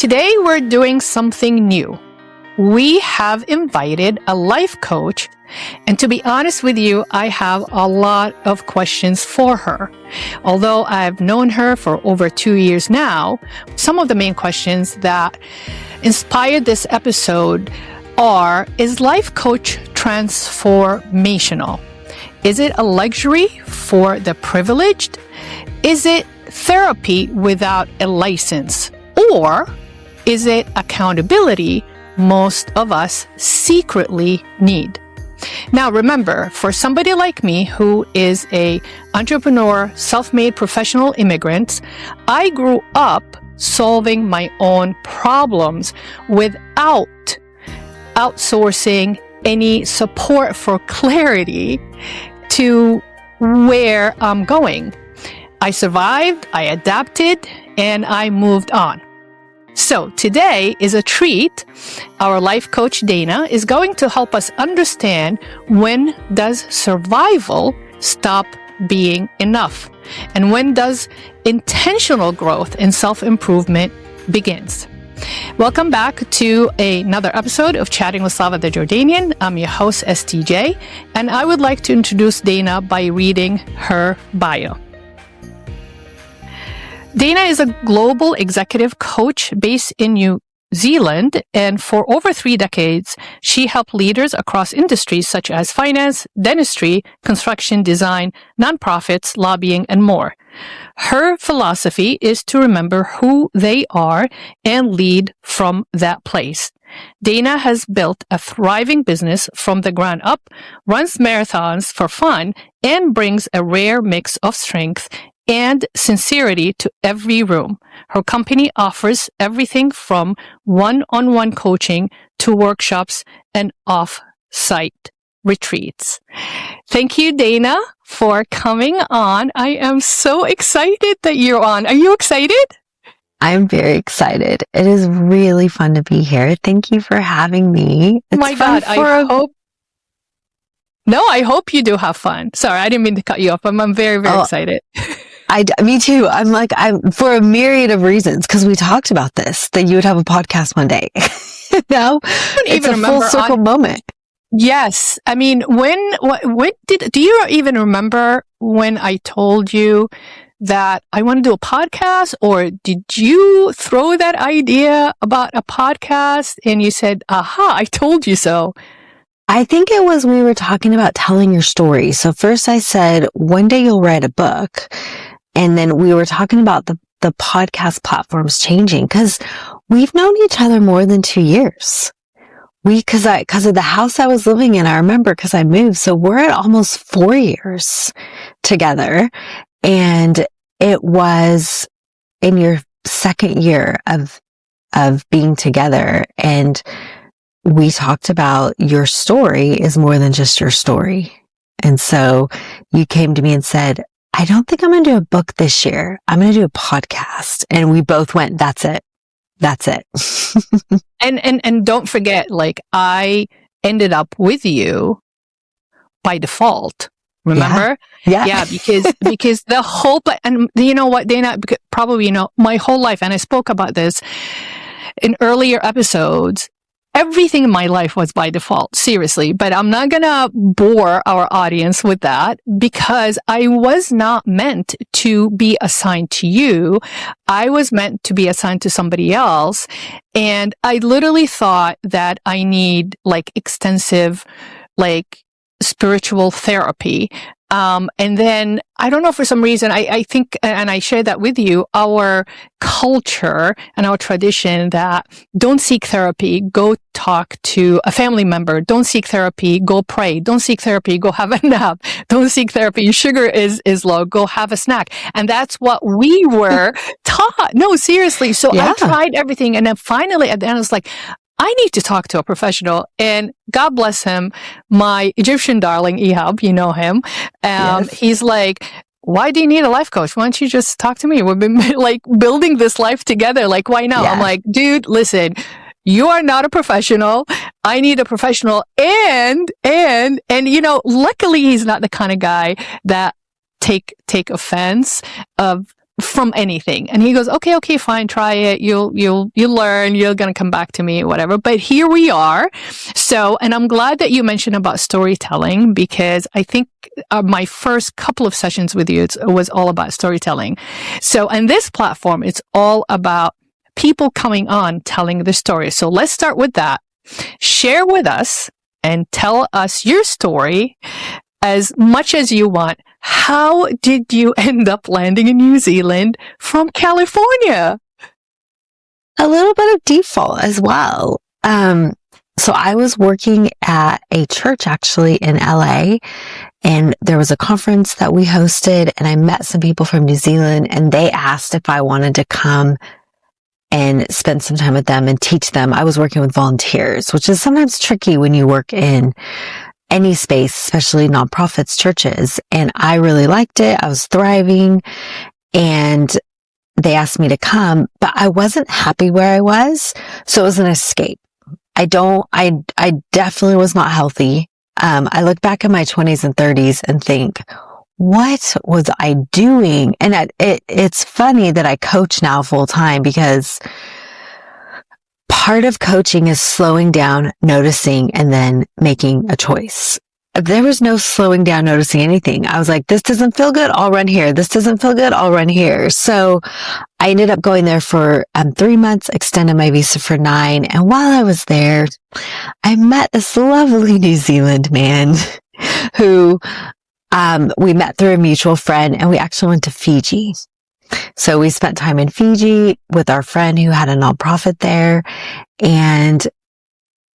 Today we're doing something new. We have invited a life coach, and to be honest with you, I have a lot of questions for her. Although I've known her for over 2 years now, some of the main questions that inspired this episode are, is life coach transformational? Is it a luxury for the privileged? Is it therapy without a license? Or is it accountability most of us secretly need? Now, remember, for somebody like me who is an entrepreneur, self-made professional immigrant, I grew up solving my own problems without outsourcing any support for clarity to where I'm going. I survived, I adapted, and I moved on. So today is a treat. Our life coach, Dana, is going to help us understand when does survival stop being enough, and when does intentional growth and self-improvement begins. Welcome back to another episode of Chatting with Slava the Jordanian. I'm your host, STJ, and I would like to introduce Dana by reading her bio. Dana is a global executive coach based in New Zealand, and for over 3 decades, she helped leaders across industries such as finance, dentistry, construction, design, nonprofits, lobbying, and more. Her philosophy is to remember who they are and lead from that place. Dana has built a thriving business from the ground up, runs marathons for fun, and brings a rare mix of strength and sincerity to every room. Her company offers everything from one-on-one coaching to workshops and off-site retreats. Thank you, Dana, for coming on. I am so excited that you're on. Are you excited? I'm very excited. It is really fun to be here. Thank you for having me. Oh my God, I hope you do have fun. Sorry, I didn't mean to cut you off. I'm very, very excited. Me too. I'm for a myriad of reasons, because we talked about this, that you would have a podcast one day. Now it's a full circle moment. Yes. I mean, do you even remember when I told you that I want to do a podcast, or did you throw that idea about a podcast and you said, aha, I told you so? I think it was, we were talking about telling your story. So first I said, one day you'll write a book. And then we were talking about the podcast platforms changing, because we've known each other more than 2 years. Because of the house I was living in, I remember, because I moved. So we're at almost 4 years together. And it was in your second year of being together. And we talked about your story is more than just your story. And so you came to me and said, I don't think I'm going to do a book this year. I'm going to do a podcast. And we both went, that's it. That's it. and don't forget, like, I ended up with you by default. Remember? Yeah. Because the whole, and you know what, Dana, probably, my whole life, and I spoke about this in earlier episodes, everything in my life was by default, seriously, but I'm not gonna bore our audience with that, because I was not meant to be assigned to you. I was meant to be assigned to somebody else. And I literally thought that I need extensive, spiritual therapy. And then I don't know, for some reason, I think, and I share that with you, our culture and our tradition that don't seek therapy, go talk to a family member. Don't seek therapy, go pray. Don't seek therapy, go have a nap. Don't seek therapy, your sugar is low, go have a snack. And that's what we were taught. No, seriously. So I tried everything. And then finally at the end, I was like, I need to talk to a professional. And God bless him, my Egyptian darling, Ehab, you know him. Yes. He's like, why do you need a life coach? Why don't you just talk to me? We've been building this life together. Why now? Yeah. I'm like, dude, listen, you are not a professional. I need a professional. And luckily he's not the kind of guy that take offense of from anything. And he goes, okay, fine, try it. You'll learn. You're going to come back to me, whatever. But here we are. So, and I'm glad that you mentioned about storytelling, because I think my first couple of sessions with you was all about storytelling. So, and this platform, it's all about people coming on telling the story. So let's start with that. Share with us and tell us your story as much as you want. How did you end up landing in New Zealand from California? A little bit of default as well. So I was working at a church actually in LA, and there was a conference that we hosted, and I met some people from New Zealand, and they asked if I wanted to come and spend some time with them and teach them. I was working with volunteers, which is sometimes tricky when you work in any space, especially nonprofits, churches. And I really liked it. I was thriving, and they asked me to come, but I wasn't happy where I was. So it was an escape. I definitely was not healthy. I look back in my 20s and 30s and think, what was I doing? And it's funny that I coach now full time, because part of coaching is slowing down, noticing, and then making a choice. There was no slowing down, noticing anything. I was like, this doesn't feel good, I'll run here. This doesn't feel good, I'll run here. So I ended up going there for 3 months, extended my visa for 9. And while I was there, I met this lovely New Zealand man who we met through a mutual friend, and we actually went to Fiji. So we spent time in Fiji with our friend who had a nonprofit there. And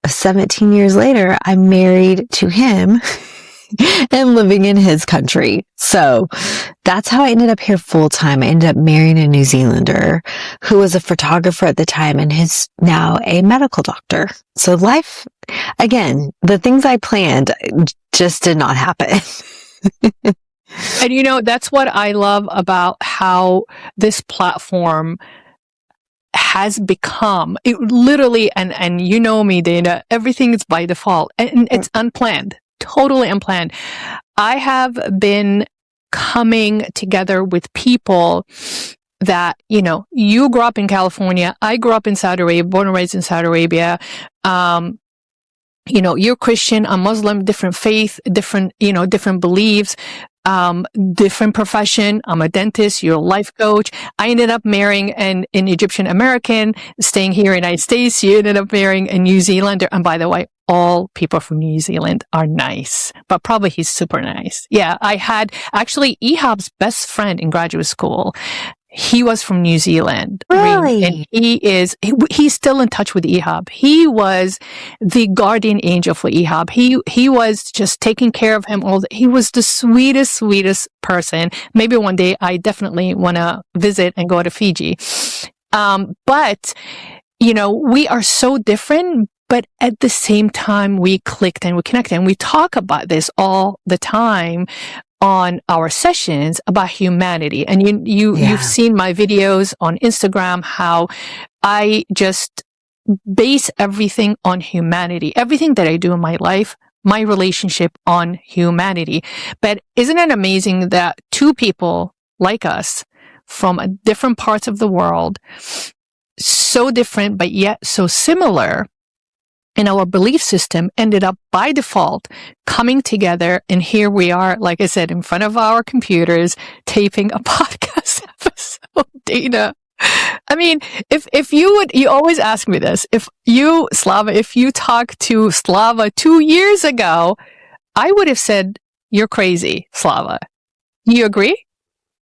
17 years later, I'm married to him and living in his country. So that's how I ended up here full time. I ended up marrying a New Zealander who was a photographer at the time and is now a medical doctor. So life, again, the things I planned just did not happen. And that's what I love about how this platform has become. It literally, and you know me, Dana, everything is by default, and it's unplanned, totally unplanned. I have been coming together with people that, you grew up in California, I grew up in Saudi Arabia, born and raised in Saudi Arabia. You're Christian, I'm Muslim, different faith, different beliefs, different profession. I'm a dentist, you're a life coach. I ended up marrying an Egyptian American, staying here in the United States. You ended up marrying a New Zealander. And by the way, all people from New Zealand are nice, but probably he's super nice. Yeah, I had actually Ehab's best friend in graduate school. He was from New Zealand. Really? And he's still in touch with Ehab. He was the guardian angel for Ehab. He was just taking care of him he was the sweetest person. Maybe one day I definitely want to visit and go to Fiji. But we are so different, but at the same time we clicked and we connected, and we talk about this all the time on our sessions about humanity. And you've seen my videos on Instagram, how I just base everything on humanity. Everything that I do in my life, my relationship on humanity. But isn't it amazing that two people like us from different parts of the world, so different, but yet so similar in our belief system, ended up by default coming together, and here we are, like I said, in front of our computers taping a podcast episode. Dana, I mean, if you always ask me this, if you talked to Slava 2 years ago, I would have said, you're crazy, Slava. You agree?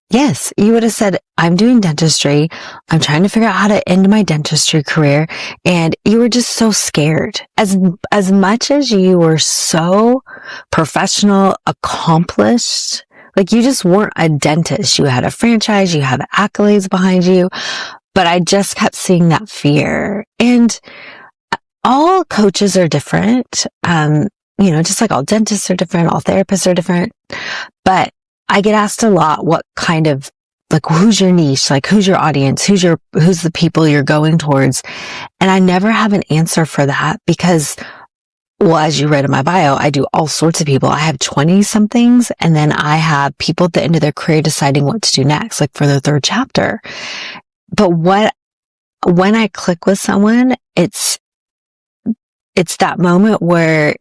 Yes, you would have said, I'm doing dentistry. I'm trying to figure out how to end my dentistry career. And you were just so scared. As much as you were so professional, accomplished, like you just weren't a dentist. You had a franchise, you had accolades behind you. But I just kept seeing that fear. And all coaches are different. Just like all dentists are different, all therapists are different. But I get asked a lot, what kind of, like, who's your niche? Like, who's your audience? Who's the people you're going towards? And I never have an answer for that, because well, as you read in my bio, I do all sorts of people. I have 20 somethings, and then I have people at the end of their career deciding what to do next, like for their third chapter. But when I click with someone, it's that moment where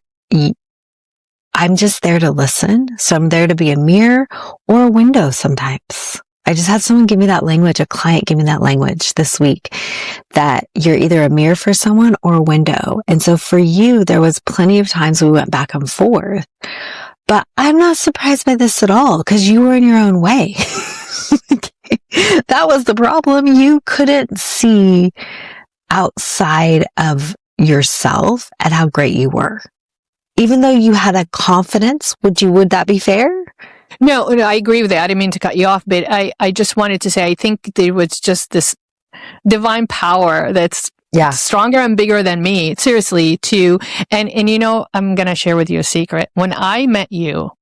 I'm just there to listen. So I'm there to be a mirror or a window sometimes. I just had someone give me that language, a client give me that language this week, that you're either a mirror for someone or a window. And so for you, there was plenty of times we went back and forth, but I'm not surprised by this at all because you were in your own way. That was the problem. You couldn't see outside of yourself and how great you were. Even though you had a confidence, would that be fair? No, I agree with that. I didn't mean to cut you off, but I just wanted to say, I think there was just this divine power that's stronger and bigger than me, seriously, and I'm going to share with you a secret. When I met you,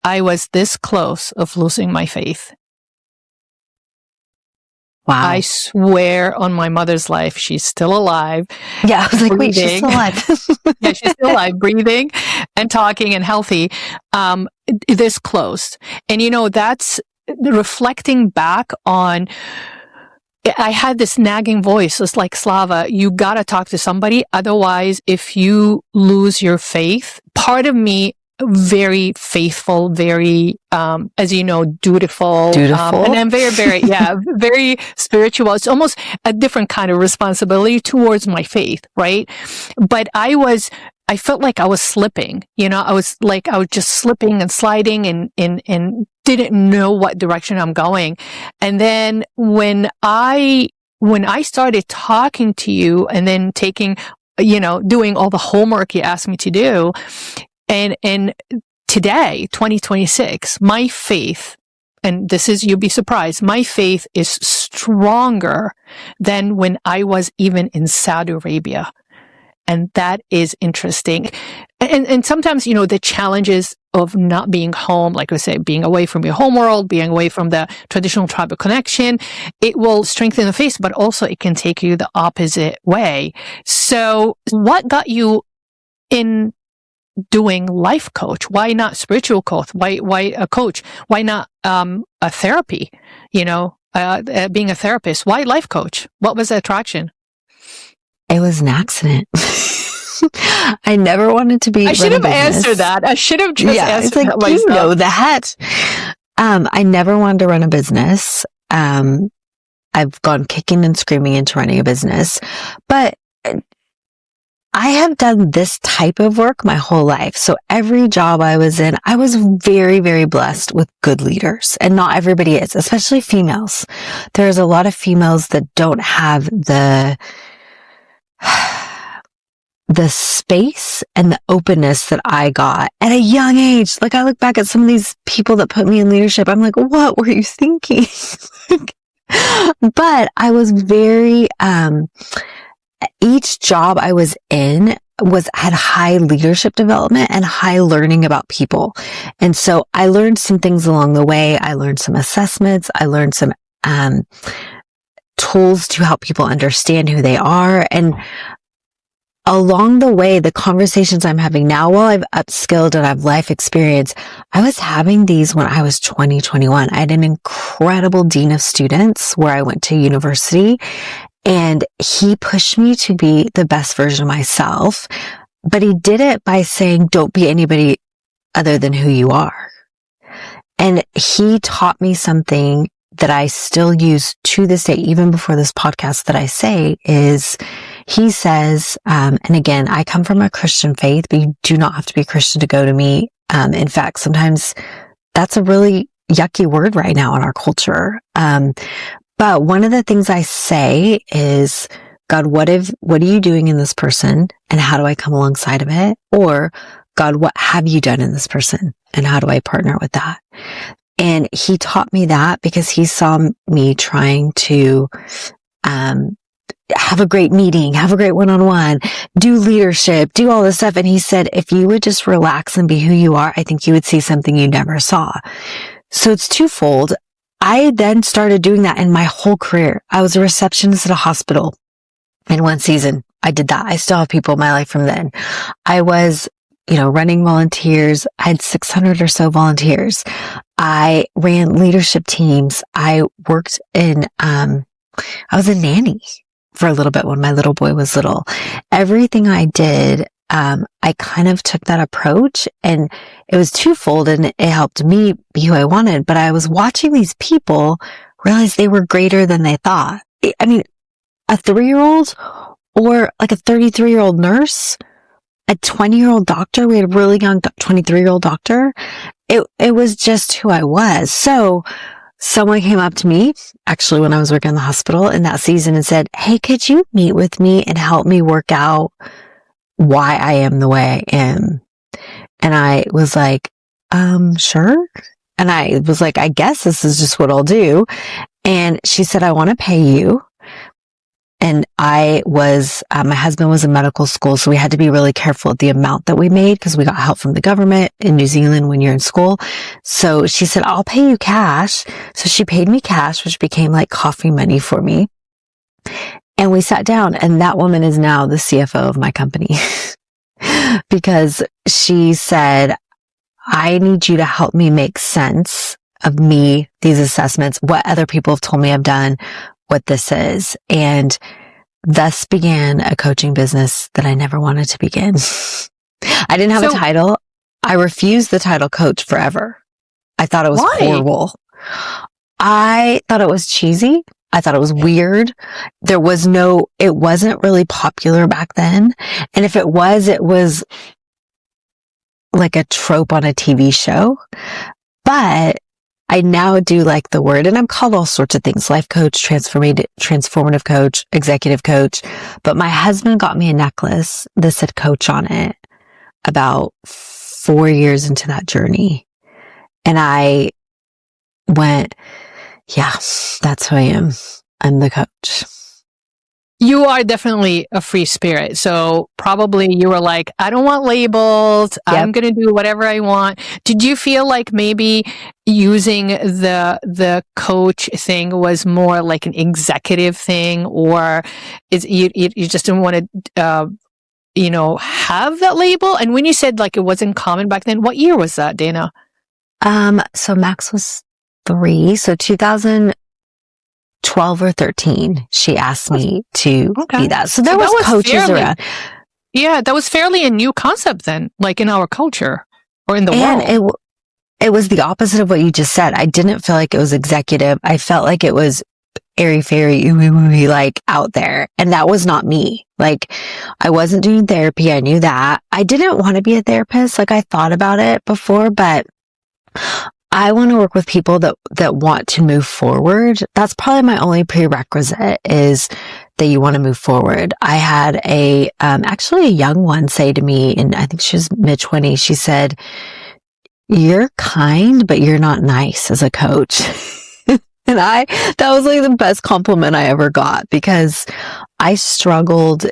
I was this close of losing my faith. Wow. I swear on my mother's life, she's still alive. Yeah, I was like, wait, she's still alive. Yeah, she's still alive, breathing and talking and healthy. This close. And that's reflecting back on, I had this nagging voice. It's like, Slava, you gotta talk to somebody. Otherwise, if you lose your faith, part of me, very faithful, very, as you know, dutiful. And I'm very, very, very spiritual. It's almost a different kind of responsibility towards my faith, right? But I felt like I was slipping, I was just slipping and sliding and didn't know what direction I'm going. And then when I started talking to you and then taking, doing all the homework you asked me to do, and today, 2026, my faith, and you'll be surprised, my faith is stronger than when I was even in Saudi Arabia. And that is interesting. And sometimes, the challenges of not being home, like I say, being away from your home world, being away from the traditional tribal connection, it will strengthen the faith, but also it can take you the opposite way. So what got you in doing life coach? Why not spiritual coach? Why a coach? Why not a therapy? Being a therapist. Why life coach? What was the attraction? It was an accident. I never wanted to be. I should have answered that. I should have just answered that myself. You know that. I never wanted to run a business. I've gone kicking and screaming into running a business, but I have done this type of work my whole life. So every job I was in, I was very, very blessed with good leaders. And not everybody is, especially females. There's a lot of females that don't have the space and the openness that I got at a young age. Like, I look back at some of these people that put me in leadership. I'm like, what were you thinking? But I was very, each job I was in had high leadership development and high learning about people. And so I learned some things along the way. I learned some assessments. I learned some, tools to help people understand who they are. And along the way, the conversations I'm having now, while I've upskilled and I've life experience, I was having these when I was 20, 21. I had an incredible dean of students where I went to university, and he pushed me to be the best version of myself. But he did it by saying, don't be anybody other than who you are. And he taught me something that I still use to this day, even before this podcast, that I say is, he says, and again, I come from a Christian faith, but you do not have to be a Christian to go to me. In fact, sometimes that's a really yucky word right now in our culture. But one of the things I say is, God, what are you doing in this person? And how do I come alongside of it? Or, God, what have you done in this person? And how do I partner with that? And he taught me that because he saw me trying to, have a great meeting, have a great one-on-one, do leadership, do all this stuff. And he said, if you would just relax and be who you are, I think you would see something you never saw. So it's twofold. I then started doing that in my whole career. I was a receptionist at a hospital in one season. I did that. I still have people in my life from then. I was, running volunteers. I had 600 or so volunteers. I ran leadership teams. I worked I was a nanny for a little bit when my little boy was little. Everything I did, I kind of took that approach, and it was twofold, and it helped me be who I wanted. But I was watching these people realize they were greater than they thought. I mean, a 3-year-old or like a 33-year-old nurse, a 20-year-old doctor. We had a really young 23-year-old doctor. It was just who I was. So someone came up to me, actually, when I was working in the hospital in that season, and said, "Hey, could you meet with me and help me work out why I am the way I am?" And I was like, sure. And I was like, I guess this is just what I'll do. And she said, "I want to pay you." And I was, my husband was in medical school, so we had to be really careful with the amount that we made because we got help from the government in New Zealand when you're in school. So she said, "I'll pay you cash." So she paid me cash, which became like coffee money for me. And we sat down, and that woman is now the CFO of my company because she said, "I need you to help me make sense of me, these assessments, what other people have told me I've done, what this is." And thus began a coaching business that I never wanted to begin. I didn't have a title. I refused the title coach forever. I thought it was horrible. I thought it was cheesy. I thought it was weird. It wasn't really popular back then. And if it was like a trope on a TV show. But I now do like the word, and I'm called all sorts of things: life coach, transformative coach, executive coach. But my husband got me a necklace that said coach on it about 4 years into that journey. And I went, yeah, that's who I am. I'm the coach. You are definitely a free spirit. So probably you were like, I don't want labels. Yep. I'm going to do whatever I want. Did you feel like maybe using the coach thing was more like an executive thing, or you just didn't want to, have that label? And when you said like it wasn't common back then, what year was that, Dana? So Max was 3. So 2012 or 13, she asked me to be that. So there was coaches around. Yeah, that was fairly a new concept then, like in our culture or in the world. It was the opposite of what you just said. I didn't feel like it was executive. I felt like it was airy-fairy, ooey-wooey, like out there. And that was not me. Like, I wasn't doing therapy. I knew that. I didn't want to be a therapist. Like, I thought about it before, but I want to work with people that want to move forward. That's probably my only prerequisite, is that you want to move forward. I had actually a young one say to me, and I think she was mid-20s, she said, "You're kind, but you're not nice as a coach." And that was like the best compliment I ever got, because I struggled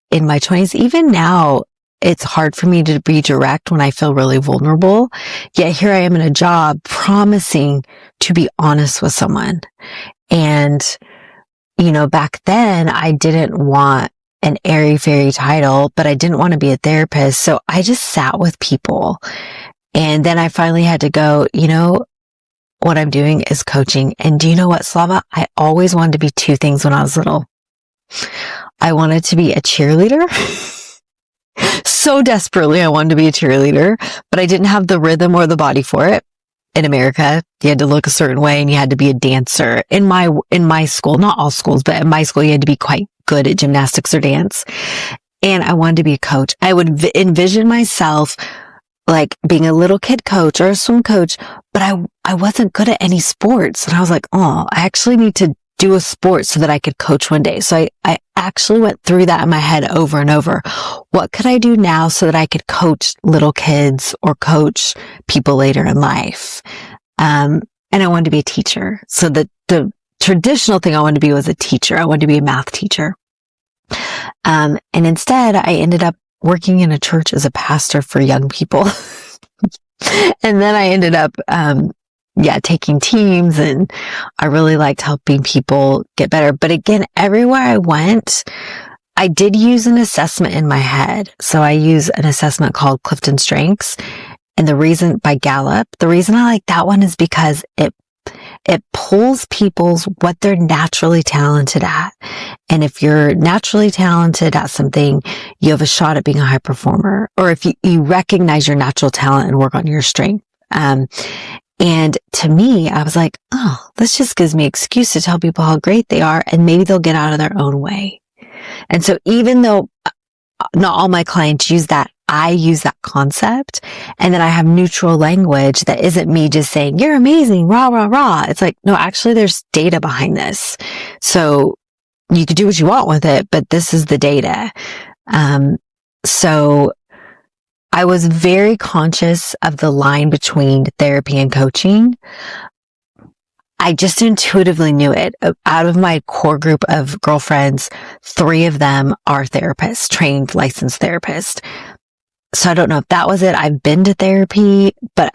in my 20s. Even now, it's hard for me to be direct when I feel really vulnerable. Yet here I am in a job promising to be honest with someone. And, back then I didn't want an airy-fairy title, but I didn't want to be a therapist. So I just sat with people. And then I finally had to go, what I'm doing is coaching. And do you know what, Slava? I always wanted to be 2 things when I was little. I wanted to be a cheerleader. So desperately, I wanted to be a cheerleader, but I didn't have the rhythm or the body for it. In America, you had to look a certain way and you had to be a dancer. In my school, not all schools, but in my school, you had to be quite good at gymnastics or dance. And I wanted to be a coach. I would envision myself like being a little kid coach or a swim coach, but I wasn't good at any sports. And I was like, I actually need to do a sport so that I could coach one day. So I actually went through that in my head over and over. What could I do now so that I could coach little kids or coach people later in life? And I wanted to be a teacher. So the traditional thing I wanted to be was a teacher. I wanted to be a math teacher. And instead I ended up working in a church as a pastor for young people. And then I ended up, taking teams, and I really liked helping people get better. But again, everywhere I went, I did use an assessment in my head. So I use an assessment called Clifton Strengths. And the reason by Gallup, the reason I like that one is because it pulls people's what they're naturally talented at. And if you're naturally talented at something, you have a shot at being a high performer. Or if you recognize your natural talent and work on your strength. And to me, I was like, oh, this just gives me an excuse to tell people how great they are, and maybe they'll get out of their own way. And so even though not all my clients use that, I use that concept, and then I have neutral language that isn't me just saying, you're amazing, rah, rah, rah. It's like, no, actually there's data behind this. So you could do what you want with it, but this is the data. So I was very conscious of the line between therapy and coaching. I just intuitively knew it. Out of my core group of girlfriends, 3 of them are therapists, trained licensed therapists. So I don't know if that was it. I've been to therapy, but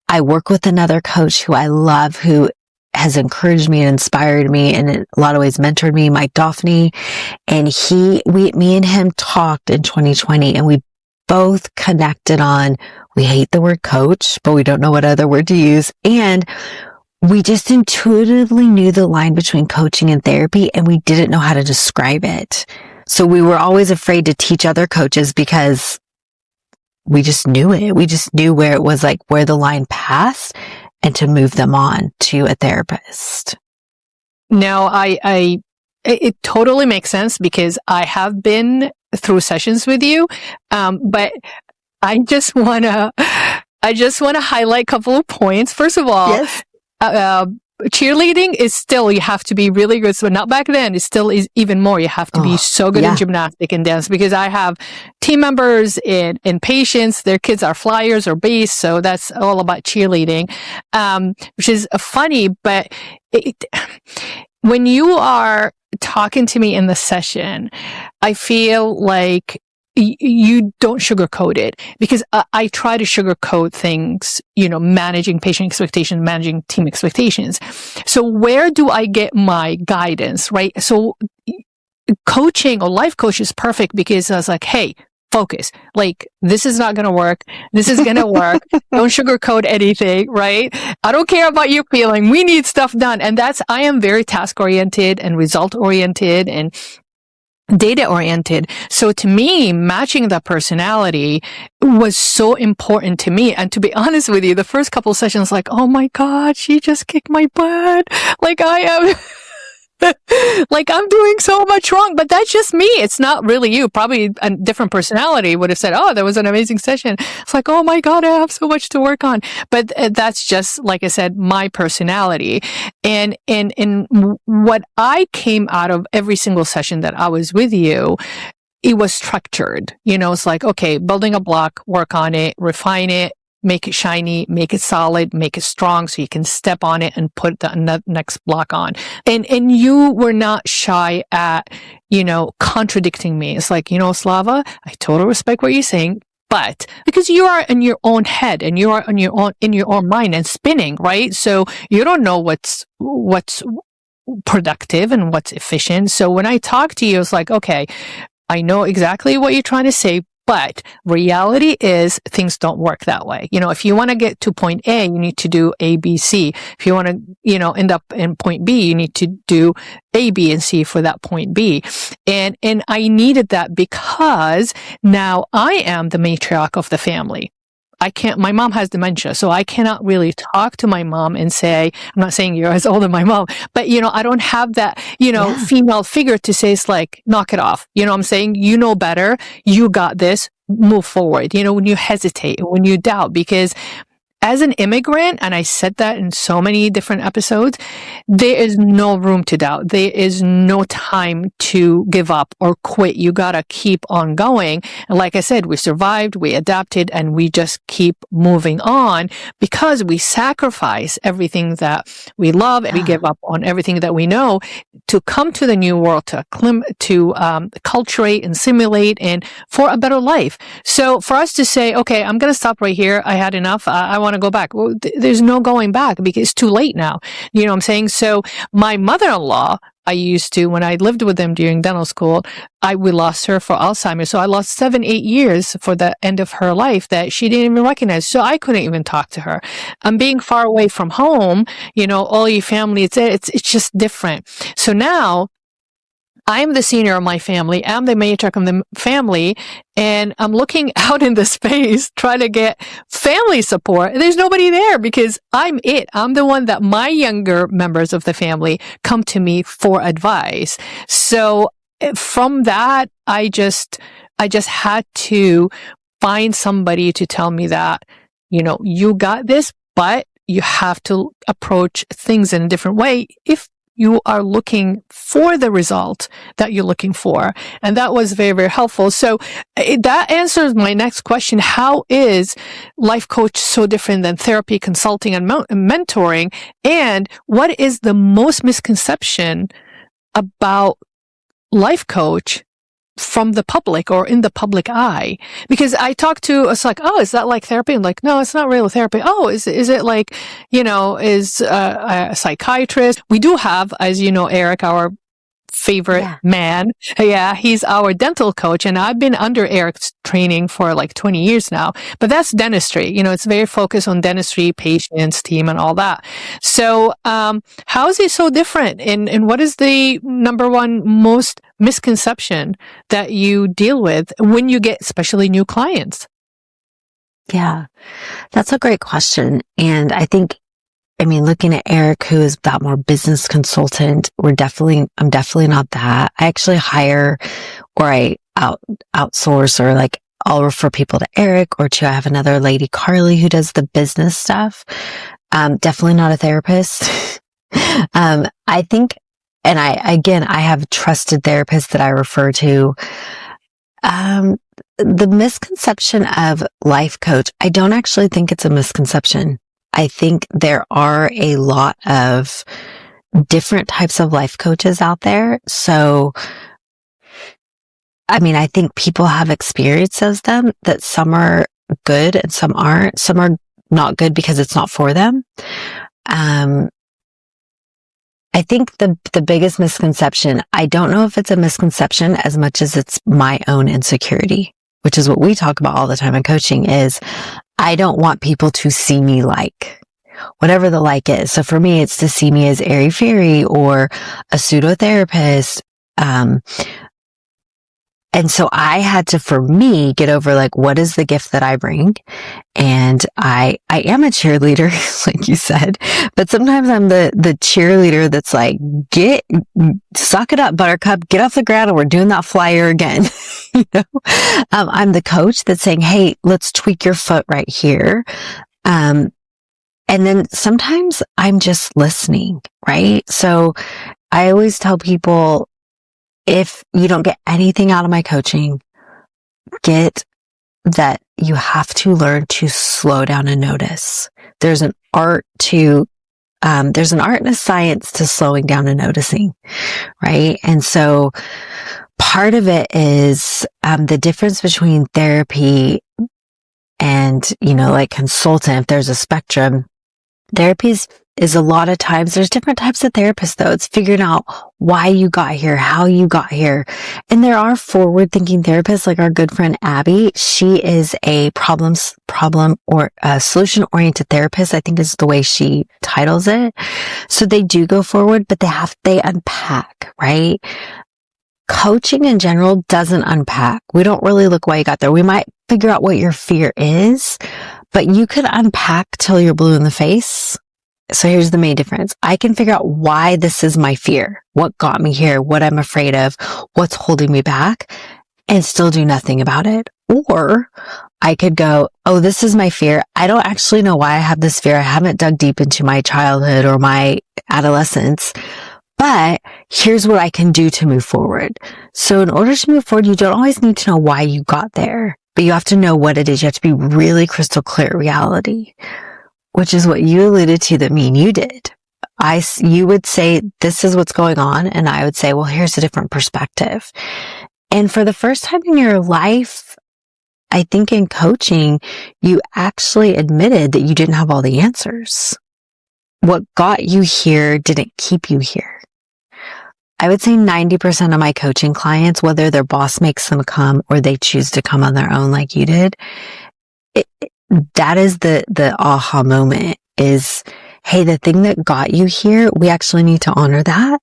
I work with another coach who I love, who has encouraged me and inspired me and in a lot of ways mentored me, Mike Daphne. And me and him talked in 2020, and we both connected on, we hate the word coach, but we don't know what other word to use. And we just intuitively knew the line between coaching and therapy, and we didn't know how to describe it. So we were always afraid to teach other coaches because we just knew it. We just knew where it was, like where the line passed, and to move them on to a therapist. No, it totally makes sense because I have been through sessions with you. But I just want to highlight a couple of points. First of all, yes. Cheerleading is still, you have to be really good. So not back then, it still is even more. You have to be so good in gymnastics and dance, because I have team members in patients, their kids are flyers or base. So that's all about cheerleading, which is funny, but when you are talking to me in the session, I feel like you don't sugarcoat it, because I try to sugarcoat things, managing patient expectations, managing team expectations. So where do I get my guidance, right? So coaching or life coach is perfect, because I was like, hey, focus. Like, this is not going to work. This is going to work. Don't sugarcoat anything, right? I don't care about your feeling. We need stuff done. And I am very task oriented and result oriented and data oriented. So to me, matching that personality was so important to me. And to be honest with you, the first couple of sessions, like, oh my God, she just kicked my butt. Like I am, like I'm doing so much wrong, but that's just me. It's not really you. Probably a different personality would have said, oh, that was an amazing session. It's like, oh my God, I have so much to work on. But that's just, like I said, my personality. And what I came out of every single session that I was with you, it was structured. It's like, okay, building a block, work on it, refine it, make it shiny, make it solid, make it strong so you can step on it and put the next block on. And you were not shy at, contradicting me. It's like, Slava, I totally respect what you're saying, but because you are in your own head and you are in your own mind and spinning, right? So you don't know what's productive and what's efficient. So when I talk to you, it's like, okay, I know exactly what you're trying to say, but reality is things don't work that way. If you want to get to point A, you need to do A, B, C. If you want to, end up in point B, you need to do A, B, and C for that point B. And I needed that because now I am the matriarch of the family. My mom has dementia, so I cannot really talk to my mom and say, I'm not saying you're as old as my mom, but, I don't have that, female figure to say, it's like, knock it off. I'm saying, better, you got this, move forward. When you hesitate, when you doubt, because as an immigrant, and I said that in so many different episodes, there is no room to doubt. There is no time to give up or quit. You gotta keep on going. And like I said, we survived, we adapted, and we just keep moving on because we sacrifice everything that we love and we give up on everything that we know to come to the new world, to culturate and simulate and for a better life. So for us to say, okay, I'm gonna stop right here. I had enough. I want want to go back. Well, there's no going back because it's too late now. You know what I'm saying? So my mother-in-law, I used to, when I lived with them during dental school, we lost her for Alzheimer's. So I lost 7-8 years for the end of her life that she didn't even recognize. So I couldn't even talk to her. Being far away from home, you know, all your family, it's just different. So now I'm the senior of my family. I'm the matriarch of the family, and I'm looking out in the space trying to get family support. And there's nobody there because I'm it. I'm the one that my younger members of the family come to me for advice. So from that, I just had to find somebody to tell me that, you know, you got this, but you have to approach things in a different way if you are looking for the result that you're looking for. And that was very, very helpful. So that answers my next question. How is life coach so different than therapy, consulting, and mentoring? And what is the most misconception about life coach from the public or in the public eye? Because I talked to, it's like, oh, is that like therapy? I'm like, no, it's not real therapy. Oh, is it like, you know, is a psychiatrist? We do have, as you know, Eric, our favorite man. Yeah, he's our dental coach, and I've been under Eric's training for like 20 years now. But that's dentistry. You know, it's very focused on dentistry, patients, team, and all that. So, how is it so different? And what is the number one most misconception that you deal with when you get especially new clients? Yeah, that's a great question. And I think, I mean, looking at Eric, who is that more business consultant, I'm definitely not that. I actually hire or I outsource, or like I'll refer people to Eric, or I have another lady, Carly, who does the business stuff. Definitely not a therapist. I think, and I have trusted therapists that I refer to. The misconception of life coach, I don't actually think it's a misconception. I think there are a lot of different types of life coaches out there. So, I mean, I think people have experiences them that some are good and some aren't. Some are not good because it's not for them. I think the biggest misconception, I don't know if it's a misconception as much as it's my own insecurity, which is what we talk about all the time in coaching, is I don't want people to see me like whatever the like is. So for me, it's to see me as airy-fairy or a pseudo therapist. And so I had to, for me, get over like, what is the gift that I bring? And I am a cheerleader, like you said, but sometimes I'm the cheerleader that's like, suck it up, buttercup, get off the ground, and we're doing that flyer again. You know, I'm the coach that's saying, hey, let's tweak your foot right here. And then sometimes I'm just listening, right? So I always tell people, if you don't get anything out of my coaching, get that you have to learn to slow down and notice. There's an art and a science to slowing down and noticing, right? And so part of it is the difference between therapy and, you know, like consultant. If there's a spectrum, therapy is a lot of times, there's different types of therapists though. It's figuring out why you got here, how you got here. And there are forward thinking therapists, like our good friend Abby. She is a solution oriented therapist, I think is the way she titles it. So they do go forward, but they unpack, right? Coaching in general doesn't unpack. We don't really look why you got there. We might figure out what your fear is, but you could unpack till you're blue in the face. So here's the main difference. I can figure out why this is my fear, what got me here, what I'm afraid of, what's holding me back, and still do nothing about it. Or I could go, oh, this is my fear. I don't actually know why I have this fear. I haven't dug deep into my childhood or my adolescence, but here's what I can do to move forward. So in order to move forward, you don't always need to know why you got there, but you have to know what it is. You have to be really crystal clear at reality, which is what you alluded to that me and you did. You would say, this is what's going on. And I would say, well, here's a different perspective. And for the first time in your life, I think in coaching, you actually admitted that you didn't have all the answers. What got you here didn't keep you here. I would say 90% of my coaching clients, whether their boss makes them come or they choose to come on their own like you did, that is the aha moment is, hey, the thing that got you here, we actually need to honor that.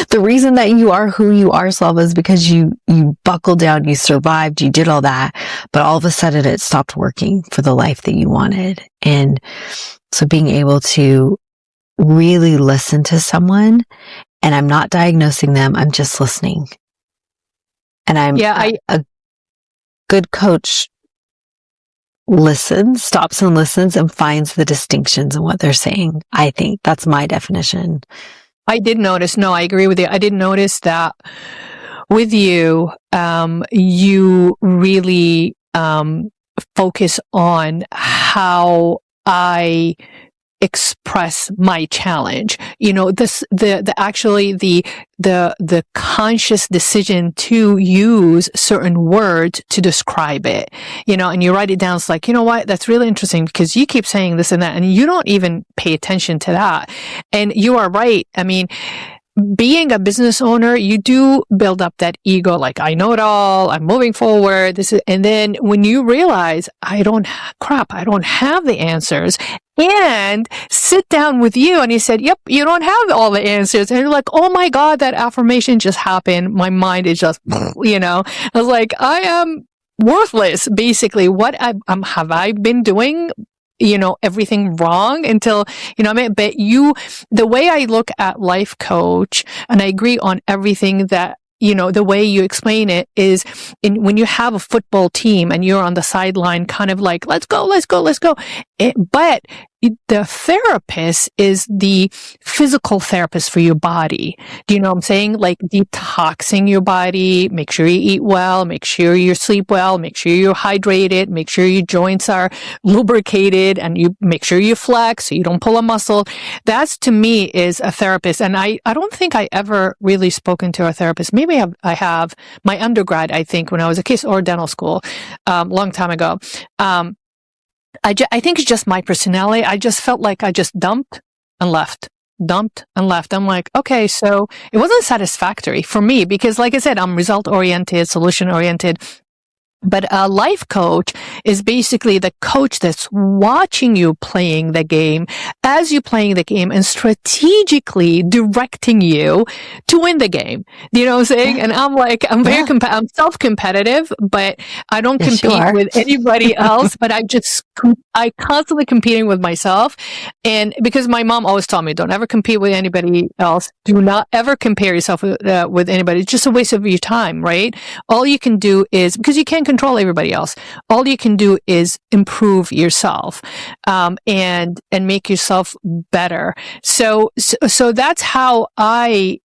The reason that you are who you are, Slava, is because you buckled down, you survived, you did all that, but all of a sudden it stopped working for the life that you wanted. And so being able to really listen to someone, and I'm not diagnosing them, I'm just listening. And a good coach listens, stops and listens and finds the distinctions in what they're saying. I think that's my definition. I did notice, no, I agree with you. I did notice that with you, you really focus on how I express my challenge. You know, the conscious decision to use certain words to describe it, you know, and you write it down. It's like, you know what? That's really interesting because you keep saying this and that, and you don't even pay attention to that. And you are right. I mean, being a business owner, you do build up that ego, like, I know it all, I'm moving forward. And then when you realize, I don't have the answers, and sit down with you and he said, yep, you don't have all the answers. And you're like, oh my God, that affirmation just happened. My mind is just, you know, I was like, I am worthless. Basically, what have I been doing? You know, everything wrong until, you know what I mean? But the way I look at life coach, and I agree on everything that, you know, the way you explain it is when you have a football team and you're on the sideline kind of like, let's go. But the therapist is the physical therapist for your body. Do you know what I'm saying? Like detoxing your body, make sure you eat well, make sure you sleep well, make sure you're hydrated, make sure your joints are lubricated, and you make sure you flex so you don't pull a muscle. That's to me is a therapist. And I don't think I ever really spoken to a therapist. Maybe I have my undergrad, I think, when I was a kid, or dental school, long time ago. I think it's just my personality. I just felt like I just dumped and left. I'm like, okay, so it wasn't satisfactory for me because, like I said, I'm result-oriented, solution-oriented. But a life coach is basically the coach that's watching you playing the game as you're playing the game and strategically directing you to win the game. Do you know what I'm saying? And I'm like, I'm very I'm self-competitive, but I don't compete with anybody else, but I constantly competing with myself. And because my mom always taught me, don't ever compete with anybody else. Do not ever compare yourself with anybody. It's just a waste of your time, right? All you can do is, because you can't control everybody else, all you can do is improve yourself, and make yourself better. So that's how I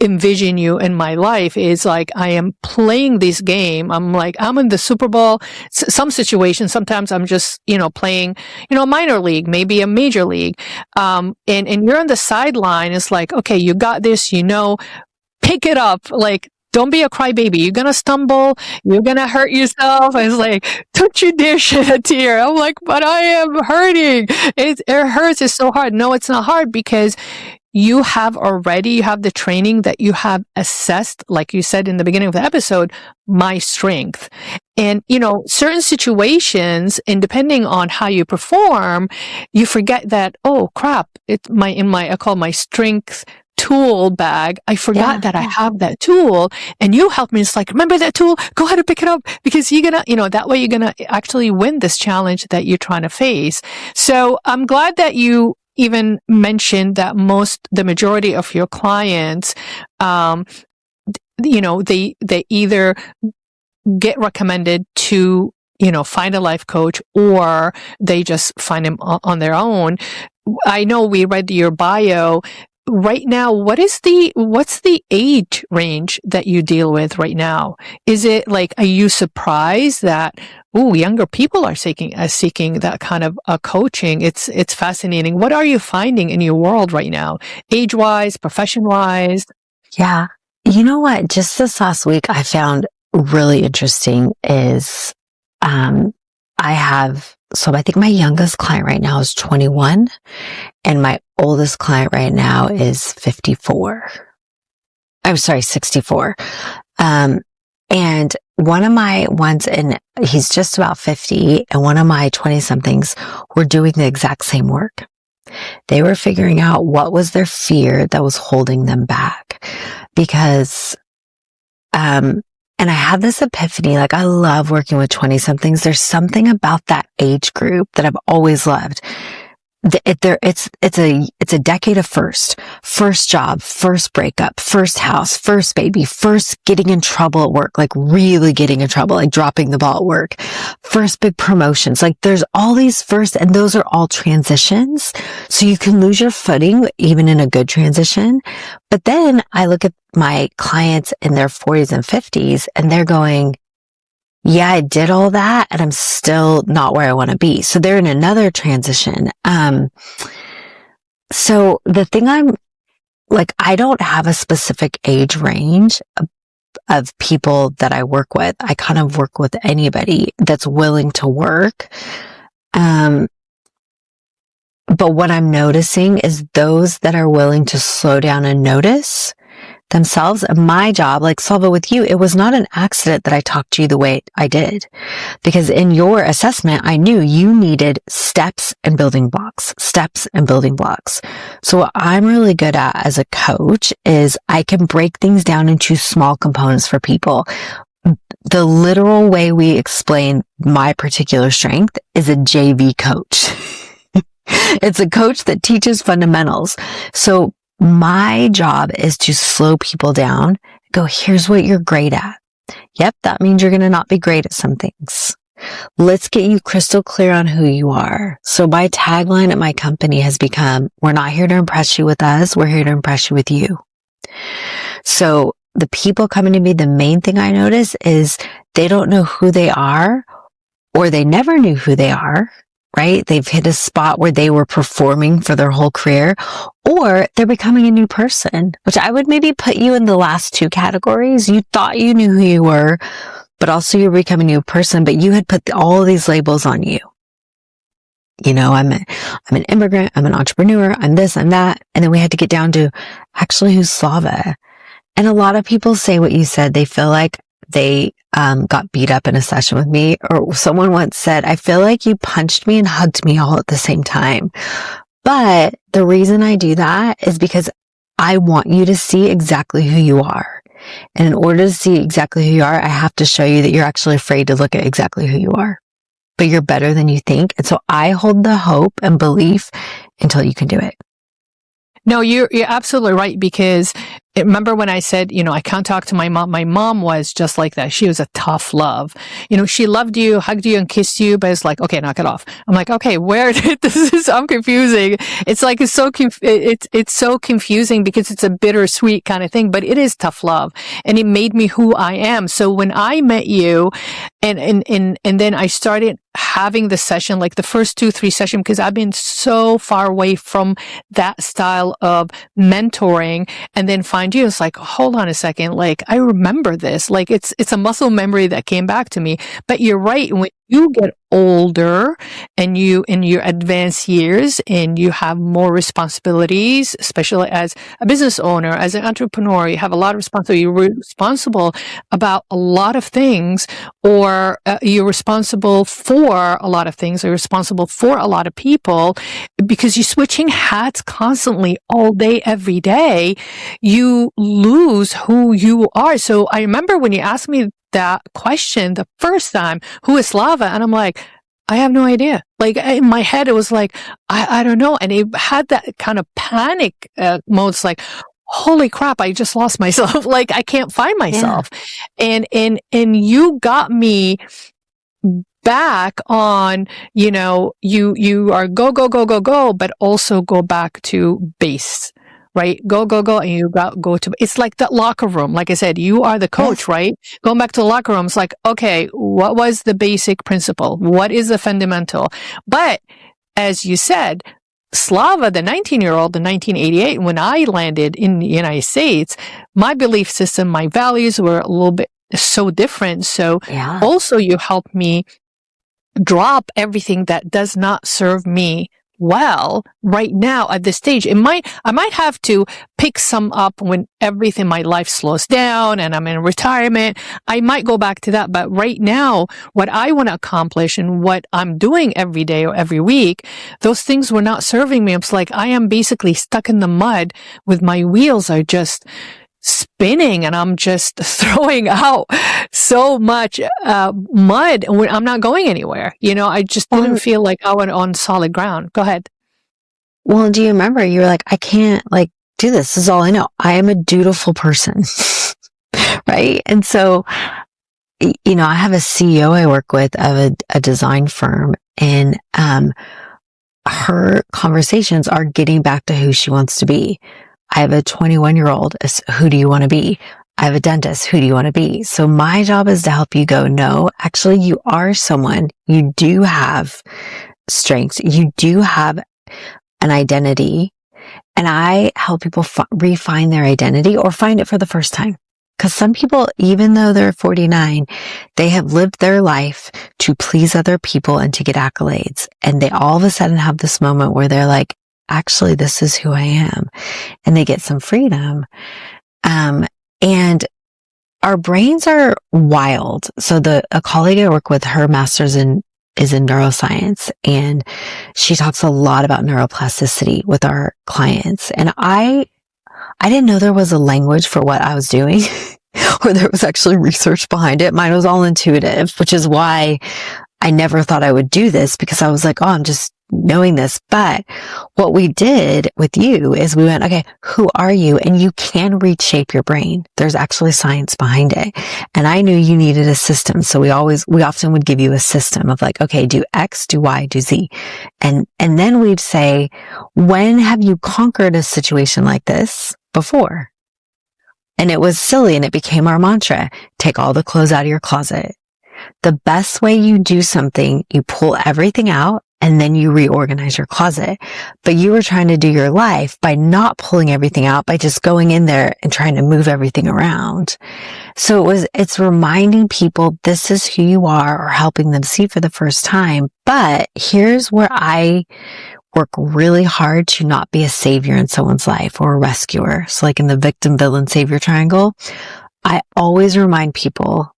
envision you in my life, is like, I am playing this game. I'm like, I'm in the Super Bowl. Some situations, sometimes I'm just, you know, playing, you know, minor league, maybe a major league. And you're on the sideline. It's like, okay, you got this, you know, pick it up. Like, don't be a crybaby. You're going to stumble. You're going to hurt yourself. And it's like, don't you dare shed a tear. I'm like, but I am hurting. It hurts. It's so hard. No, it's not hard because you have the training that you have assessed, like you said in the beginning of the episode, my strength. And, you know, certain situations, and depending on how you perform, you forget that, oh crap, I call my strength tool bag. I forgot that I have that tool, and you helped me. It's like, remember that tool? Go ahead and pick it up, because you're gonna, you know, that way you're gonna actually win this challenge that you're trying to face. So I'm glad that you even mentioned that the majority of your clients, you know, they either get recommended to, you know, find a life coach, or they just find them on their own. I know we read your bio. Right now, what's the age range that you deal with right now? Is it like, are you surprised that, younger people are seeking that kind of coaching? It's fascinating. What are you finding in your world right now, age-wise, profession-wise? Yeah. You know what? Just this last week, I found really interesting is, I think my youngest client right now is 21 and my oldest client right now is 54. I'm sorry, 64. And one of my ones, and he's just about 50, and one of my 20 somethings were doing the exact same work. They were figuring out what was their fear that was holding them back. Because, and I had this epiphany, like I love working with 20 somethings. There's something about that age group that I've always loved. It's a decade of first job, first breakup, first house, first baby, first getting in trouble at work, like really getting in trouble, like dropping the ball at work, first big promotions. Like there's all these first, and those are all transitions. So you can lose your footing even in a good transition. But then I look at my clients in their 40s and 50s and they're going, yeah, I did all that and I'm still not where I want to be. So they're in another transition. So the thing I don't have a specific age range of people that I work with. I kind of work with anybody that's willing to work. But what I'm noticing is those that are willing to slow down and notice themselves. And my job, like Slava with you, it was not an accident that I talked to you the way I did. Because in your assessment, I knew you needed steps and building blocks. So what I'm really good at as a coach is I can break things down into small components for people. The literal way we explain my particular strength is a JV coach. It's a coach that teaches fundamentals. So my job is to slow people down, go, here's what you're great at. Yep, that means you're going to not be great at some things. Let's get you crystal clear on who you are. So my tagline at my company has become, we're not here to impress you with us, we're here to impress you with you. So the people coming to me, the main thing I notice is they don't know who they are, or they never knew who they are. Right? They've hit a spot where they were performing for their whole career, or they're becoming a new person, which I would maybe put you in the last two categories. You thought you knew who you were, but also you're becoming a new person, but you had put all these labels on you. You know, I'm an immigrant, I'm an entrepreneur, I'm this, I'm that. And then we had to get down to actually who's Slava. And a lot of people say what you said. They feel like they got beat up in a session with me, or someone once said, I feel like you punched me and hugged me all at the same time. But the reason I do that is because I want you to see exactly who you are. And in order to see exactly who you are, I have to show you that you're actually afraid to look at exactly who you are. But you're better than you think. And so I hold the hope and belief until you can do it. No, you're absolutely right, because remember when I said, I can't talk to my mom? My mom was just like that. She was a tough love. She loved you, hugged you, and kissed you, but it's like, okay, knock it off. I'm like, okay, where did I'm confusing. It's like, it's so confusing because it's a bittersweet kind of thing, but it is tough love. And it made me who I am. So when I met you and then I started having the session, like the first 2-3 sessions, because I've been so far away from that style of mentoring, and then find you, it's like, hold on a second, like I remember this, like it's a muscle memory that came back to me. But you're right, when you get older and you in your advanced years and you have more responsibilities, especially as a business owner, as an entrepreneur, you have a lot of responsibility. You're responsible about a lot of things, or you're responsible for a lot of things, or you're responsible for a lot of people, because you're switching hats constantly all day, every day. You lose who you are. So I remember when you asked me that question the first time, who is Slava? And I'm like, I have no idea. Like in my head, it was like, I don't know. And it had that kind of panic mode. It's like, holy crap, I just lost myself. Like I can't find myself. Yeah. And you got me back on, you are go, but also go back to base. Right? Go, and you go to, it's like that locker room. Like I said, you are the coach, right? Going back to the locker room, it's like, okay, what was the basic principle? What is the fundamental? But as you said, Slava, the 19-year-old in 1988, when I landed in the United States, my belief system, my values were a little bit so different. So Yeah. also you help me drop everything that does not serve me well right now at this stage. I might have to pick some up when everything in my life slows down and I'm in retirement. I might go back to that. But right now, what I want to accomplish and what I'm doing every day or every week, those things were not serving me. It's like I am basically stuck in the mud with my wheels are just spinning and I'm just throwing out so much mud. I'm not going anywhere. I just didn't feel like I went on solid ground. Go ahead. Well, do you remember you were like, I can't do this. This is all I know. I am a dutiful person. Right. And so, I have a CEO I work with of a design firm, and her conversations are getting back to who she wants to be. I have a 21-year-old. Who do you want to be? I have a dentist. Who do you want to be? So my job is to help you go, no, actually you are someone. You do have strengths. You do have an identity. And I help people refine their identity or find it for the first time. Because some people, even though they're 49, they have lived their life to please other people and to get accolades. And they all of a sudden have this moment where they're like, actually, this is who I am. And they get some freedom. And our brains are wild. So a colleague I work with, her master's is in neuroscience, and she talks a lot about neuroplasticity with our clients. And I didn't know there was a language for what I was doing or there was actually research behind it. Mine was all intuitive, which is why I never thought I would do this, because I was like, oh, I'm just knowing this. But what we did with you is we went, okay, who are you? And you can reshape your brain. There's actually science behind it. And I knew you needed a system. So we often would give you a system of like, okay, do X, do Y, do Z. And then we'd say, when have you conquered a situation like this before? And it was silly, and it became our mantra. Take all the clothes out of your closet. The best way you do something, you pull everything out and then you reorganize your closet. But you were trying to do your life by not pulling everything out, by just going in there and trying to move everything around. So it's reminding people this is who you are, or helping them see for the first time. But here's where I work really hard to not be a savior in someone's life or a rescuer. So like in the victim, villain, savior triangle, I always remind people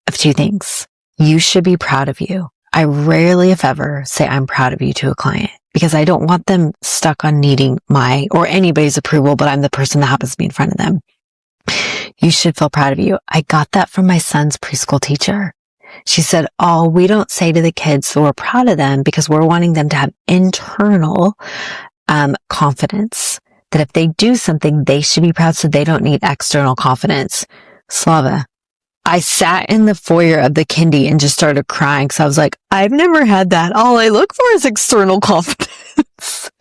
of two things. You should be proud of you. I rarely, if ever, say I'm proud of you to a client, because I don't want them stuck on needing my or anybody's approval, but I'm the person that happens to be in front of them. You should feel proud of you. I got that from my son's preschool teacher. She said, oh, we don't say to the kids that we're proud of them because we're wanting them to have internal confidence, that if they do something, they should be proud, so they don't need external confidence. Slava, I sat in the foyer of the kindy and just started crying because I was like, I've never had that. All I look for is external confidence.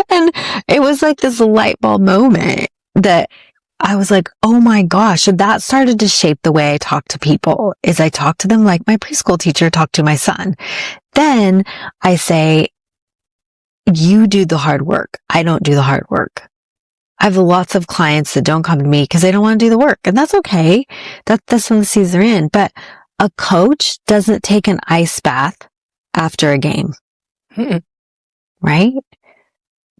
And it was like this light bulb moment that I was like, oh my gosh. So that started to shape the way I talk to people, is I talk to them like my preschool teacher talked to my son. Then I say, you do the hard work. I don't do the hard work. I have lots of clients that don't come to me because they don't want to do the work, and that's okay. That's one of the seasons they're in. But a coach doesn't take an ice bath after a game, right?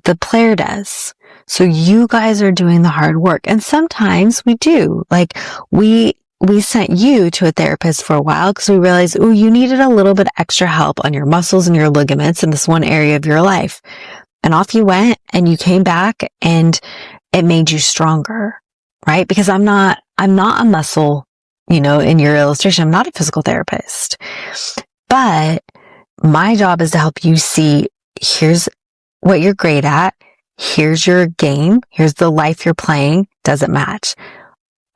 The player does. So you guys are doing the hard work, and sometimes we do. Like we sent you to a therapist for a while because we realized, oh, you needed a little bit extra help on your muscles and your ligaments in this one area of your life. And off you went, and you came back, and it made you stronger, right? Because I'm not a muscle, in your illustration, I'm not a physical therapist, but my job is to help you see, here's what you're great at. Here's your game. Here's the life you're playing. Does it match?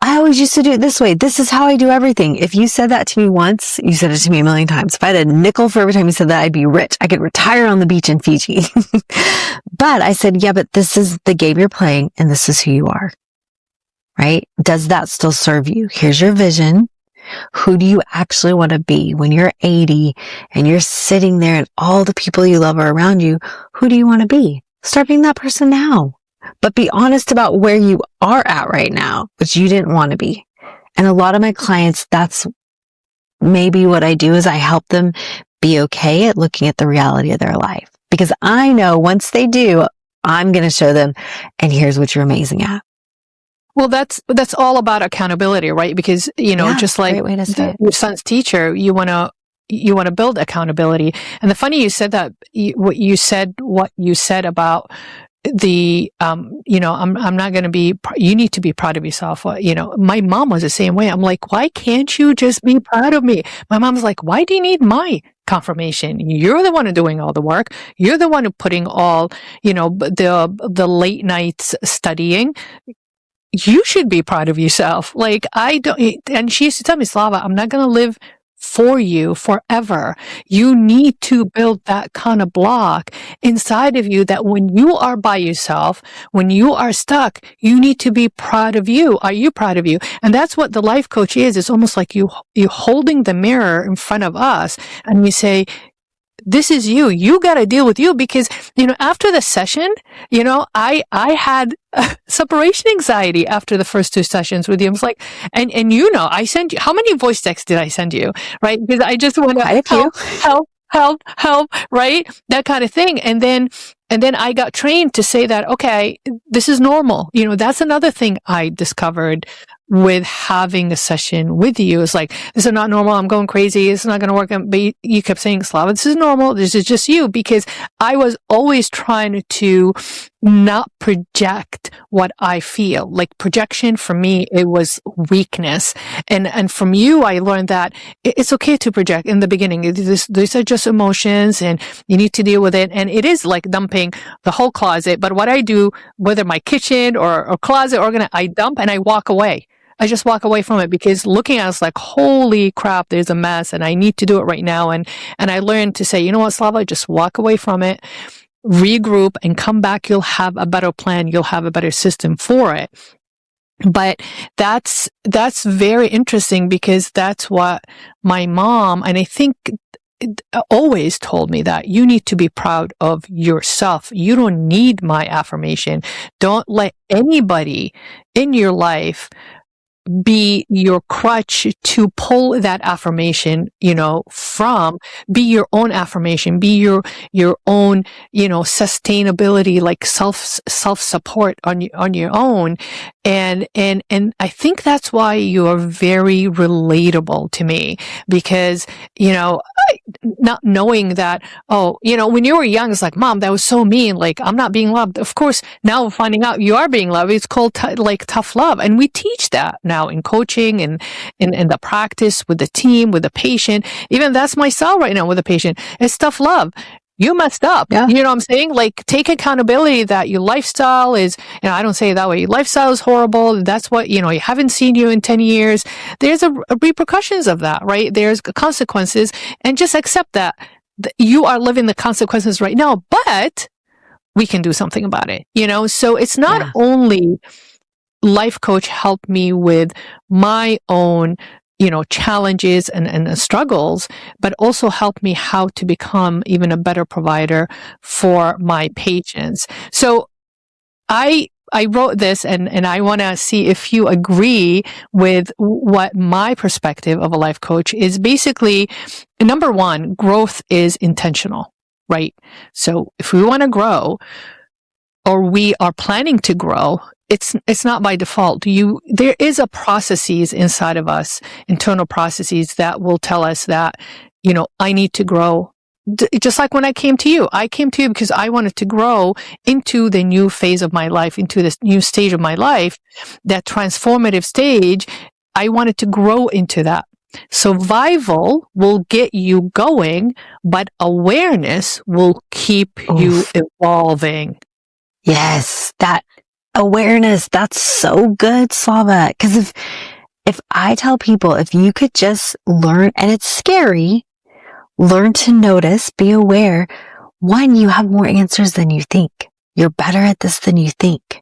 I always used to do it this way. This is how I do everything. If you said that to me once, you said it to me a million times. If I had a nickel for every time you said that, I'd be rich. I could retire on the beach in Fiji. But I said, yeah, but this is the game you're playing, and this is who you are, right? Does that still serve you? Here's your vision. Who do you actually want to be when you're 80 and you're sitting there and all the people you love are around you? Who do you want to be? Start being that person now. But be honest about where you are at right now, which you didn't want to be. And a lot of my clients, that's maybe what I do is I help them be okay at looking at the reality of their life. Because I know once they do, I'm going to show them, and here's what you're amazing at. Well, that's all about accountability, right? Because, just like your son's teacher, you want to build accountability. And the funny you said that, what you said about the, I'm not going to be, you need to be proud of yourself. My mom was the same way. I'm like, why can't you just be proud of me? My mom's like, why do you need my confirmation? You're the one doing all the work. You're the one putting all, the late nights studying. You should be proud of yourself. Like, I don't, and she used to tell me, Slava, I'm not going to live for you forever. You need to build that kind of block inside of you that when you are by yourself, when you are stuck, you need to be proud of you. Are you proud of you? And that's what the life coach is. It's almost like you holding the mirror in front of us and you say, this is you. You got to deal with you because, after the session, I had separation anxiety after the first 2 sessions with you. I was like, and I sent you, how many voice texts did I send you? Right? Because I just want to help, right? That kind of thing. And then I got trained to say that, okay, this is normal. That's another thing I discovered with having a session with you. It's like, this is not normal. I'm going crazy. It's not going to work. But you kept saying, Slava, this is normal. This is just you, because I was always trying to not project what I feel. Like projection for me, it was weakness. And from you, I learned that it's okay to project in the beginning. These are just emotions and you need to deal with it. And it is like dumping the whole closet. But what I do, whether my kitchen or closet, I dump and I walk away. I just walk away from it because looking at it's like, holy crap, there's a mess and I need to do it right now. And I learned to say, you know what, Slava, just walk away from it, regroup and come back. You'll have a better plan. You'll have a better system for it. But that's very interesting because that's what my mom, and I think always told me that you need to be proud of yourself. You don't need my affirmation. Don't let anybody in your life be your crutch to pull that affirmation, from. Be your own affirmation, be your own, sustainability, like self-support on your own. And I think that's why you are very relatable to me because, not knowing that, when you were young, it's like, Mom, that was so mean. Like, I'm not being loved. Of course, now finding out you are being loved, it's called tough love. And we teach that now in coaching and in the practice with the team, with the patient. Even that's my style right now with the patient. It's tough love. You messed up. Yeah. You know what I'm saying? Like, take accountability that your lifestyle is, I don't say it that way. Your lifestyle is horrible. That's what, you haven't seen you in 10 years. There's a repercussions of that, right? There's consequences, and just accept that you are living the consequences right now, but we can do something about it, So it's not only life coach helped me with my own challenges and struggles, but also help me how to become even a better provider for my patients. So I wrote this and I want to see if you agree with what my perspective of a life coach is. Basically, number one, growth is intentional, right? So if we want to grow or we are planning to grow, it's not by default. There is a processes inside of us, internal processes that will tell us that, I need to grow. Just like when I came to you because I wanted to grow into the new phase of my life, into this new stage of my life, that transformative stage. I wanted to grow into that. Survival will get you going, but awareness will keep you evolving. Yes, that awareness, that's so good, Slava. Because if I tell people, if you could just learn, and it's scary, learn to notice, be aware. One, you have more answers than you think. You're better at this than you think,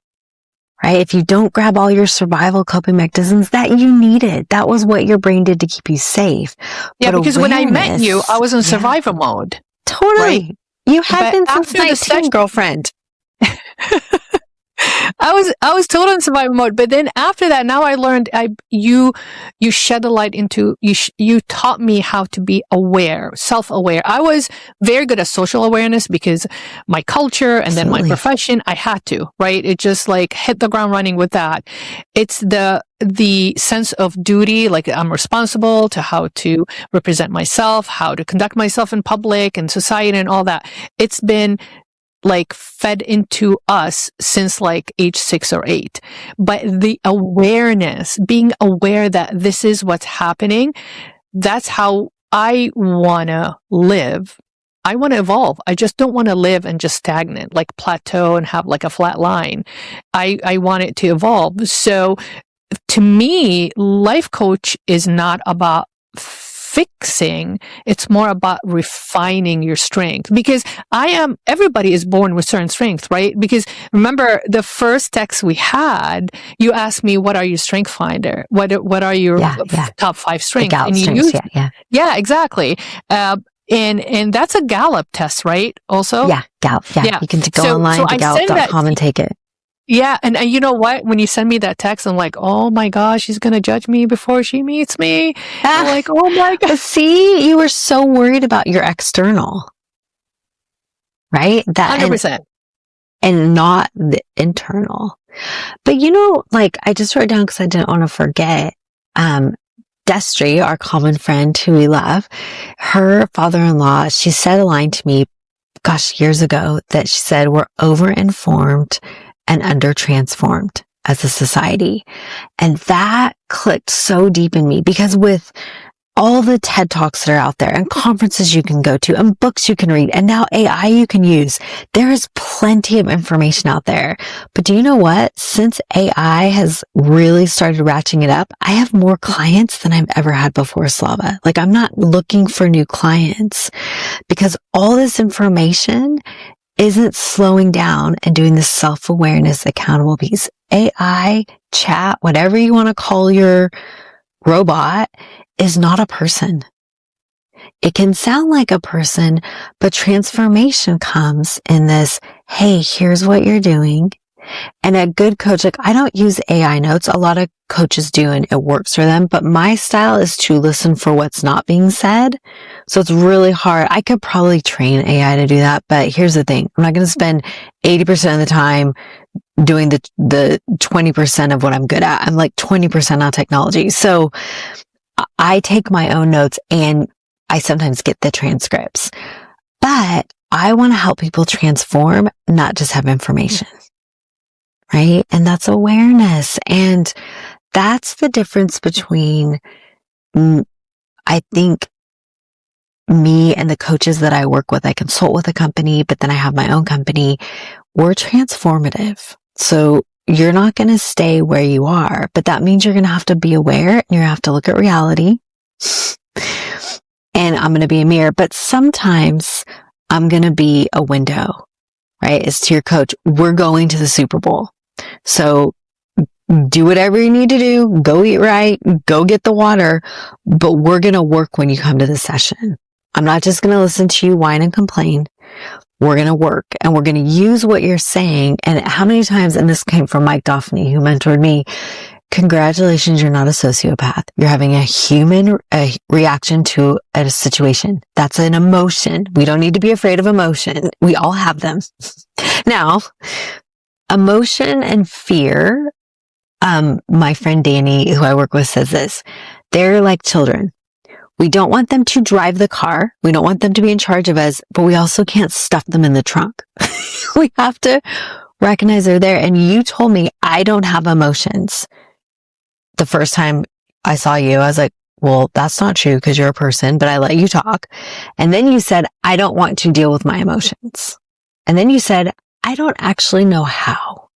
right? If you don't grab all your survival coping mechanisms that you needed, that was what your brain did to keep you safe. Yeah, but because when I met you, I was in survival mode. Totally. Right? You have been since 19, girlfriend. I was totally in survival mode. But then after that, now I learned you shed a light into, you taught me how to be aware, self-aware. I was very good at social awareness because my culture and then my profession, I had to, right? It just like hit the ground running with that. It's the sense of duty, like I'm responsible to how to represent myself, how to conduct myself in public and society and all that. It's been like fed into us since like age 6 or 8. But the awareness, being aware that this is what's happening, that's how I want to live. I want to evolve. I just don't want to live and just stagnant, like plateau and have like a flat line. I want it to evolve. So to me, life coach is not about fixing, it's more about refining your strength, because everybody is born with certain strengths, right? Because remember the first text we had, you asked me, what are your strength finder? What are your top 5 strengths? And you strengths, yeah, exactly. And that's a Gallup test, right? Also? Yeah, Gallup. Yeah. You can go online to Gallup.com and take it. Yeah. And you know what? When you send me that text, I'm like, oh my gosh, she's going to judge me before she meets me. I'm like, oh my God. See, you were so worried about your external, right? That 100%. And not the internal. But like I just wrote down because I didn't want to forget, Destry, our common friend who we love, her father-in-law, she said a line to me, years ago, that she said, we're over-informed and under-transformed as a society. And that clicked so deep in me because with all the TED Talks that are out there and conferences you can go to and books you can read and now AI you can use, there is plenty of information out there. But do you know what? Since AI has really started ratcheting it up, I have more clients than I've ever had before, Slava. Like I'm not looking for new clients because all this information isn't slowing down and doing the self-awareness accountable piece. AI, chat, whatever you want to call your robot, is not a person. It can sound like a person, but transformation comes in this, hey, here's what you're doing. And a good coach, like I don't use AI notes. A lot of coaches do and it works for them, but my style is to listen for what's not being said. So it's really hard. I could probably train AI to do that, but here's the thing. I'm not going to spend 80% of the time doing the 20% of what I'm good at. I'm like 20% on technology. So I take my own notes and I sometimes get the transcripts, but I want to help people transform, not just have information. Right? And that's awareness. And that's the difference between, I think, me and the coaches that I work with. I consult with a company, but then I have my own company. We're transformative. So you're not going to stay where you are, but that means you're going to have to be aware and you're going to have to look at reality. And I'm going to be a mirror, but sometimes I'm going to be a window, right? It's to your coach. We're going to the Super Bowl. So do whatever you need to do. Go eat right. Go get the water. But we're going to work when you come to the session. I'm not just going to listen to you whine and complain. We're going to work and we're going to use what you're saying. And how many times, and this came from Mike Doffney, who mentored me, congratulations, you're not a sociopath. You're having a human reaction to a situation. That's an emotion. We don't need to be afraid of emotion. We all have them. Now, emotion and fear, my friend Danny, who I work with, says this. They're like children. We don't want them to drive the car. We don't want them to be in charge of us, but we also can't stuff them in the trunk. We have to recognize they're there. And you told me I don't have emotions. The first time I saw you, I was like, well, that's not true because you're a person, but I let you talk. And then you said, I don't want to deal with my emotions. And then you said, I don't actually know how.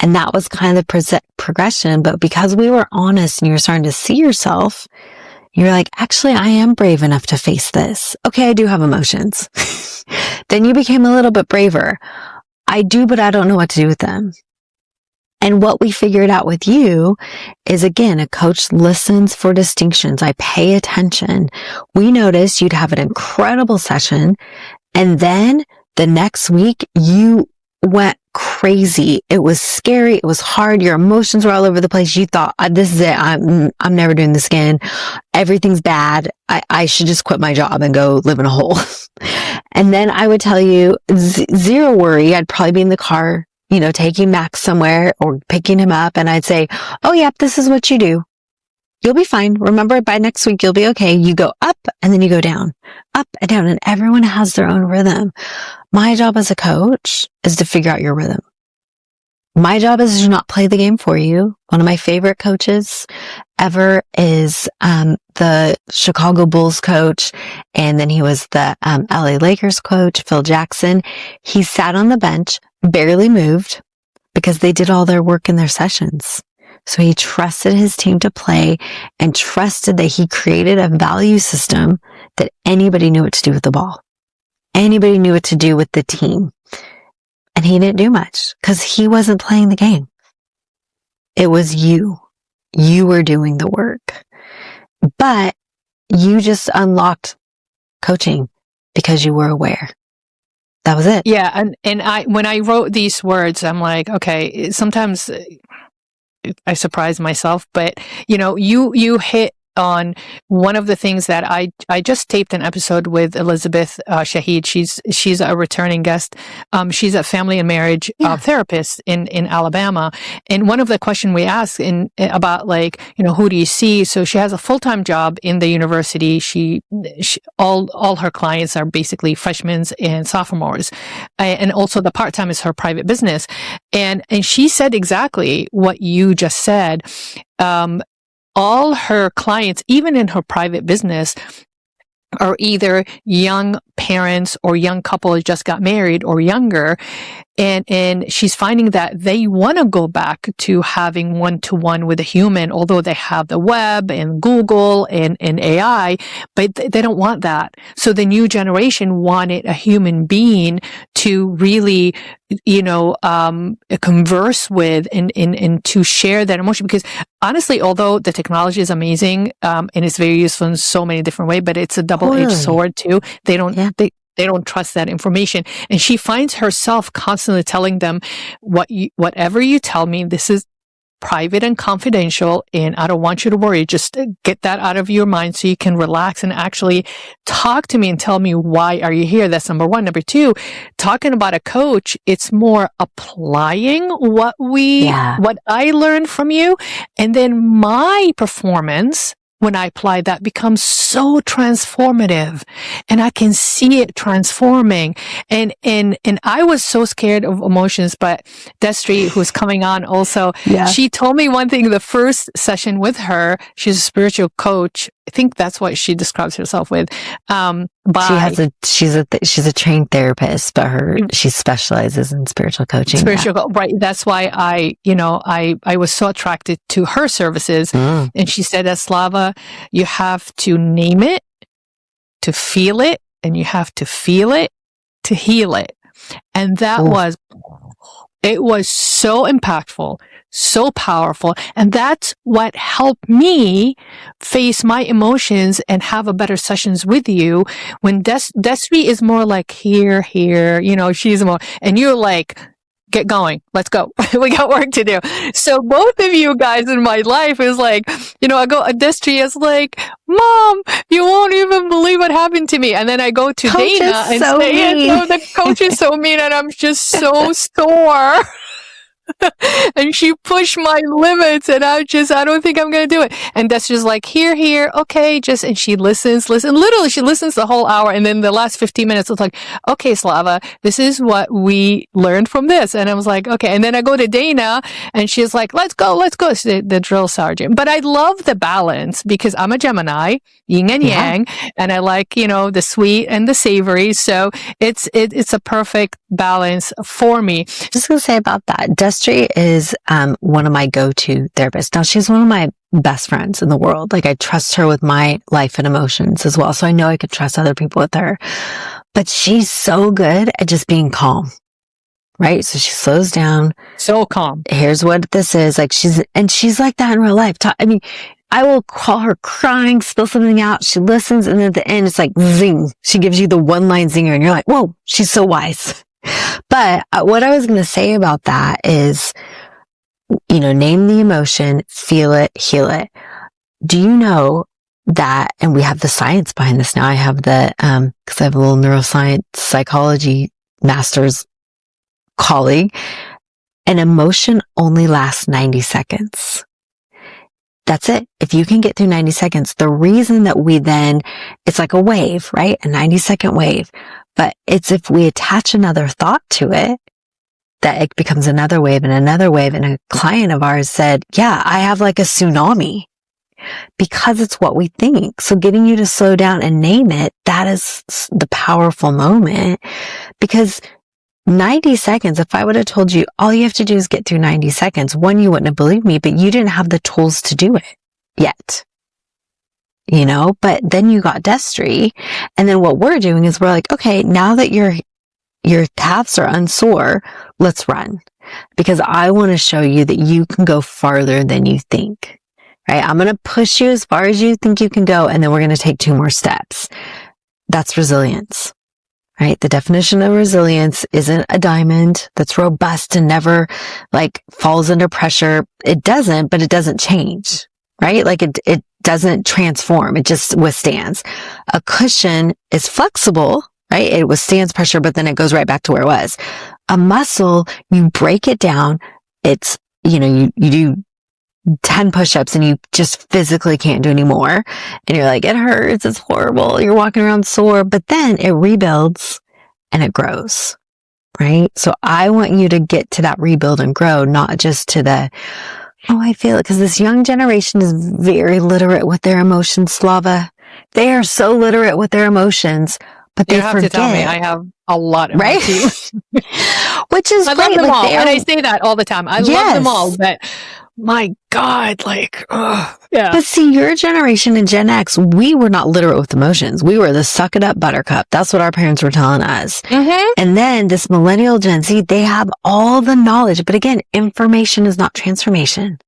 And that was kind of the progression. But because we were honest and you were starting to see yourself, you're like, actually, I am brave enough to face this. Okay, I do have emotions. Then you became a little bit braver. I do, but I don't know what to do with them. And what we figured out with you is, again, a coach listens for distinctions. I pay attention. We noticed you'd have an incredible session. And then the next week you went crazy. It was scary. It was hard. Your emotions were all over the place. You thought, this is it. I'm never doing this again. Everything's bad. I should just quit my job and go live in a hole. And then I would tell you, zero worry. I'd probably be in the car, taking Max somewhere or picking him up. And I'd say, oh, yep, this is what you do. You'll be fine. Remember, by next week, you'll be okay. You go up and then you go down, up and down. And everyone has their own rhythm. My job as a coach is to figure out your rhythm. My job is to not play the game for you. One of my favorite coaches ever is the Chicago Bulls coach. And then he was the LA Lakers coach, Phil Jackson. He sat on the bench, barely moved because they did all their work in their sessions. So he trusted his team to play and trusted that he created a value system that anybody knew what to do with the ball. Anybody knew what to do with the team. And he didn't do much because he wasn't playing the game. It was you. You were doing the work. But you just unlocked coaching because you were aware. That was it. Yeah. And when I wrote these words, I'm like, okay, sometimes I surprise myself, but you hit on one of the things that I just taped an episode with Elizabeth Shahid. She's a returning guest. She's a family and marriage therapist in Alabama. And one of the questions we asked about who do you see? So she has a full-time job in the university. She all her clients are basically freshmen and sophomores. And also the part-time is her private business. And she said exactly what you just said. All her clients, even in her private business, are either young parents or young couple who just got married or younger. And she's finding that they want to go back to having one-to-one with a human, although they have the web and Google and AI, but they don't want that. So the new generation wanted a human being to really, converse with and to share that emotion. Because honestly, although the technology is amazing, and it's very useful in so many different ways, but it's a double-edged sword too. They don't trust that information. And she finds herself constantly telling them, whatever you tell me, this is private and confidential, and I don't want you to worry. Just get that out of your mind so you can relax and actually talk to me and tell me, why are you here? That's number one. Number two, talking about a coach, it's more applying what I learned from you. And then my performance, when I apply that, becomes so transformative, and I can see it transforming. And I was so scared of emotions, but Destry, who's coming on also, she told me one thing, the first session with her, she's a spiritual coach. I think that's what she describes herself with. She's a trained therapist, but she specializes in spiritual coaching. Right. That's why I was so attracted to her services. And she said that, Slava, you have to name it, to feel it, and you have to feel it to heal it. And that was so impactful, so powerful. And that's what helped me face my emotions and have a better sessions with you. When Destry is more like here, she's more, and you're like, get going. Let's go. We got work to do. So both of you guys in my life is like, Destry is like, Mom, you won't even believe what happened to me. And then I go to coach Dana and say, the coach is so mean, and I'm just so sore. And she pushed my limits, and I don't think I'm going to do it. And that's just like, here, okay, and she listens. Literally, she listens the whole hour. And then the last 15 minutes, it's like, okay, Slava, this is what we learned from this. And I was like, okay. And then I go to Dana, and she's like, let's go. She's the drill sergeant. But I love the balance because I'm a Gemini, yin and yang, and I like, the sweet and the savory. So it's a perfect balance for me. Just going to say about that, Destry is one of my go-to therapists. Now, she's one of my best friends in the world. Like, I trust her with my life and emotions as well. So I know I could trust other people with her. But she's so good at just being calm, right? So she slows down. So calm. Here's what this is. Like, she's like that in real life. I will call her crying, spill something out. She listens. And then at the end, it's like, zing. She gives you the one-line zinger, and you're like, whoa, she's so wise. But what I was going to say about that is, name the emotion, feel it, heal it. Do you know that, and we have the science behind this now. I have because I have a little neuroscience psychology master's colleague. An emotion only lasts 90 seconds. That's it. If you can get through 90 seconds, the reason that it's like a wave, right? A 90-second wave. But it's if we attach another thought to it, that it becomes another wave and another wave. And a client of ours said, yeah, I have like a tsunami because it's what we think. So getting you to slow down and name it, that is the powerful moment, because 90 seconds, if I would have told you all you have to do is get through 90 seconds, one, you wouldn't have believed me, but you didn't have the tools to do it yet. But then you got dentistry. And then what we're doing is we're like, okay, now that your calves are unsore, let's run. Because I want to show you that you can go farther than you think, right? I'm going to push you as far as you think you can go. And then we're going to take 2 more steps. That's resilience. Right? The definition of resilience isn't a diamond that's robust and never falls under pressure. It doesn't, but it doesn't change, right? It doesn't transform. It just withstands. A cushion is flexible, right? It withstands pressure, but then it goes right back to where it was. A muscle, you break it down. It's, you do 10 push-ups and you just physically can't do any more. And you're like, it hurts. It's horrible. You're walking around sore, but then it rebuilds and it grows, right? So I want you to get to that rebuild and grow, not just to I feel it. Because this young generation is very literate with their emotions, Slava. They are so literate with their emotions, but they forget. You have to tell me, I have a lot of right? Which is I great. love them all. And I say that all the time. I love them all, but my God, yeah. But see, your generation and Gen X, we were not literate with emotions. We were the suck it up buttercup. That's what our parents were telling us. Mm-hmm. And then this millennial Gen Z, they have all the knowledge. But again, information is not transformation.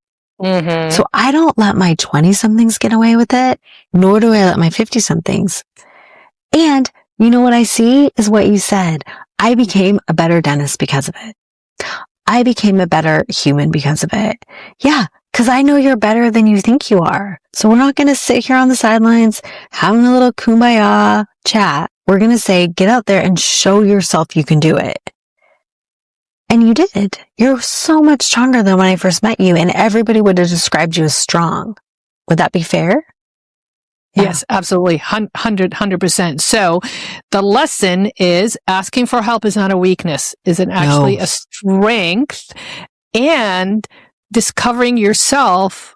Mm-hmm. So I don't let my 20-somethings get away with it, nor do I let my 50-somethings. And you know what I see is what you said. I became a better dentist because of it. I became a better human because of it. Yeah, because I know you're better than you think you are. So we're not going to sit here on the sidelines having a little kumbaya chat. We're going to say, get out there and show yourself you can do it. And you did. You're so much stronger than when I first met you, and everybody would have described you as strong. Would that be fair? Yeah. Yes, absolutely. 100%. So the lesson is asking for help is not a weakness, is it actually a strength, and discovering yourself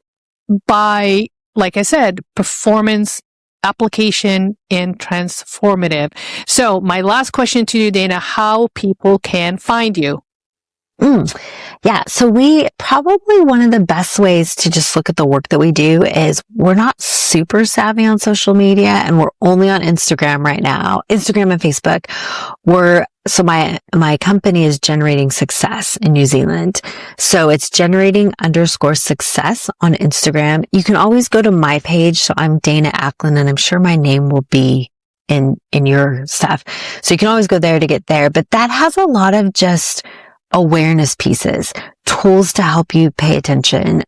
by, like I said, performance, application, and transformative. So my last question to you, Dana, how people can find you? Yeah. So one of the best ways to just look at the work that we do is we're not super savvy on social media, and we're only on Instagram right now, Instagram and Facebook. So my company is Generating Success in New Zealand. So it's generating_success on Instagram. You can always go to my page. So I'm Dana Ackland, and I'm sure my name will be in your stuff. So you can always go there to get there, but that has a lot of just awareness pieces, tools to help you pay attention,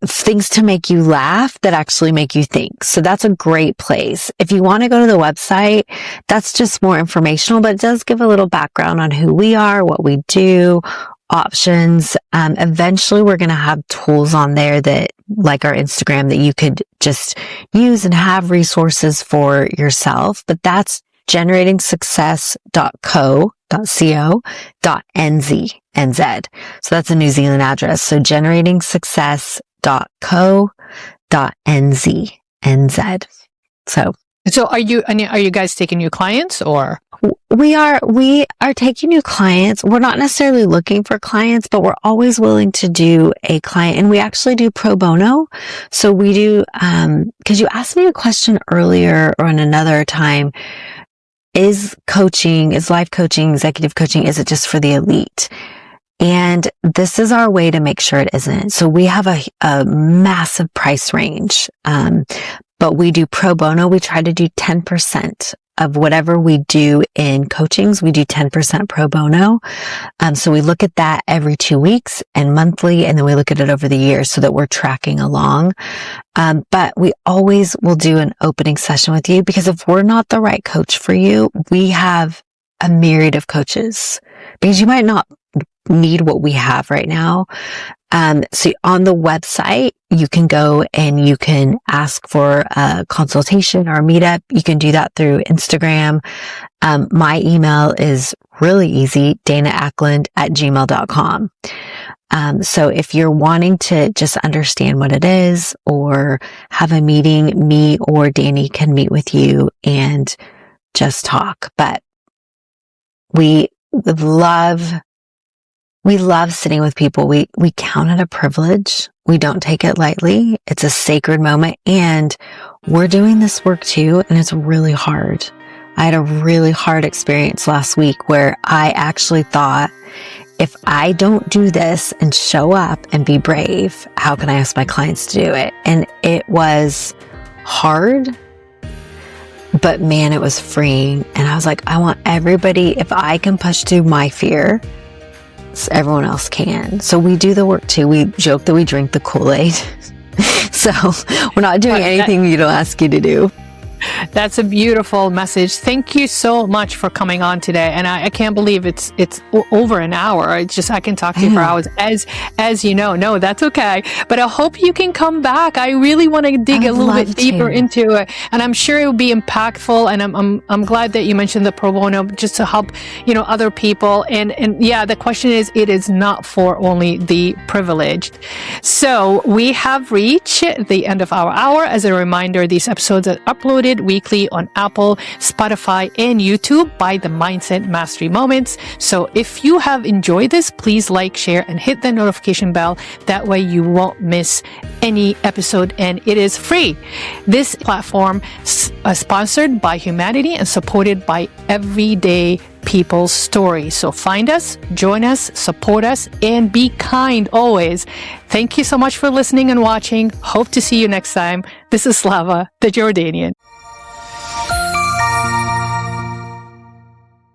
things to make you laugh that actually make you think. So that's a great place. If you want to go to the website, that's just more informational, but it does give a little background on who we are, what we do, options. Eventually we're going to have tools on there that, like our Instagram, that you could just use and have resources for yourself. But that's generatingsuccess.co.nz. So that's a New Zealand address. So generatingsuccess.co.nz. So are you guys taking new clients, or? We are taking new clients. We're not necessarily looking for clients, but we're always willing to do a client, and we actually do pro bono. So we do, cause you asked me a question earlier or in another time. Is life coaching, executive coaching, is it just for the elite? And this is our way to make sure it isn't. So we have a massive price range. But we do pro bono. We try to do 10% of whatever we do in coachings, we do 10% pro bono. So we look at that every 2 weeks and monthly, and then we look at it over the year so that we're tracking along. But we always will do an opening session with you, because if we're not the right coach for you, we have a myriad of coaches, because you might not need what we have right now. So on the website, you can go and you can ask for a consultation or a meetup. You can do that through Instagram. My email is really easy, danaackland@gmail.com. So if you're wanting to just understand what it is or have a meeting, me or Danny can meet with you and just talk. But we love sitting with people. We count it a privilege. We don't take it lightly. It's a sacred moment, and we're doing this work too, and it's really hard. I had a really hard experience last week where I actually thought, if I don't do this and show up and be brave, how can I ask my clients to do it? And it was hard, but man, it was freeing. And I was like, I want everybody, if I can push through my fear, so everyone else can. So we do the work too. We joke that we drink the Kool-Aid. So we're not doing anything we don't ask you to do. That's a beautiful message. Thank you so much for coming on today. And I can't believe it's over an hour. It's just, I can talk to you for hours, as you know. No, that's okay. But I hope you can come back. I really want to dig a little bit deeper into it. And I'm sure it will be impactful. And I'm glad that you mentioned the pro bono, just to help, other people. And yeah, the question is, it is not for only the privileged. So we have reached the end of our hour. As a reminder, these episodes are uploaded weekly on Apple, Spotify, and YouTube by the Mindset Mastery Moments. So if you have enjoyed this, please like, share, and hit the notification bell. That way you won't miss any episode, and it is free. This platform is sponsored by humanity and supported by everyday people's stories. So find us, join us, support us, and be kind always. Thank you so much for listening and watching. Hope to see you next time. This is Slava the Jordanian.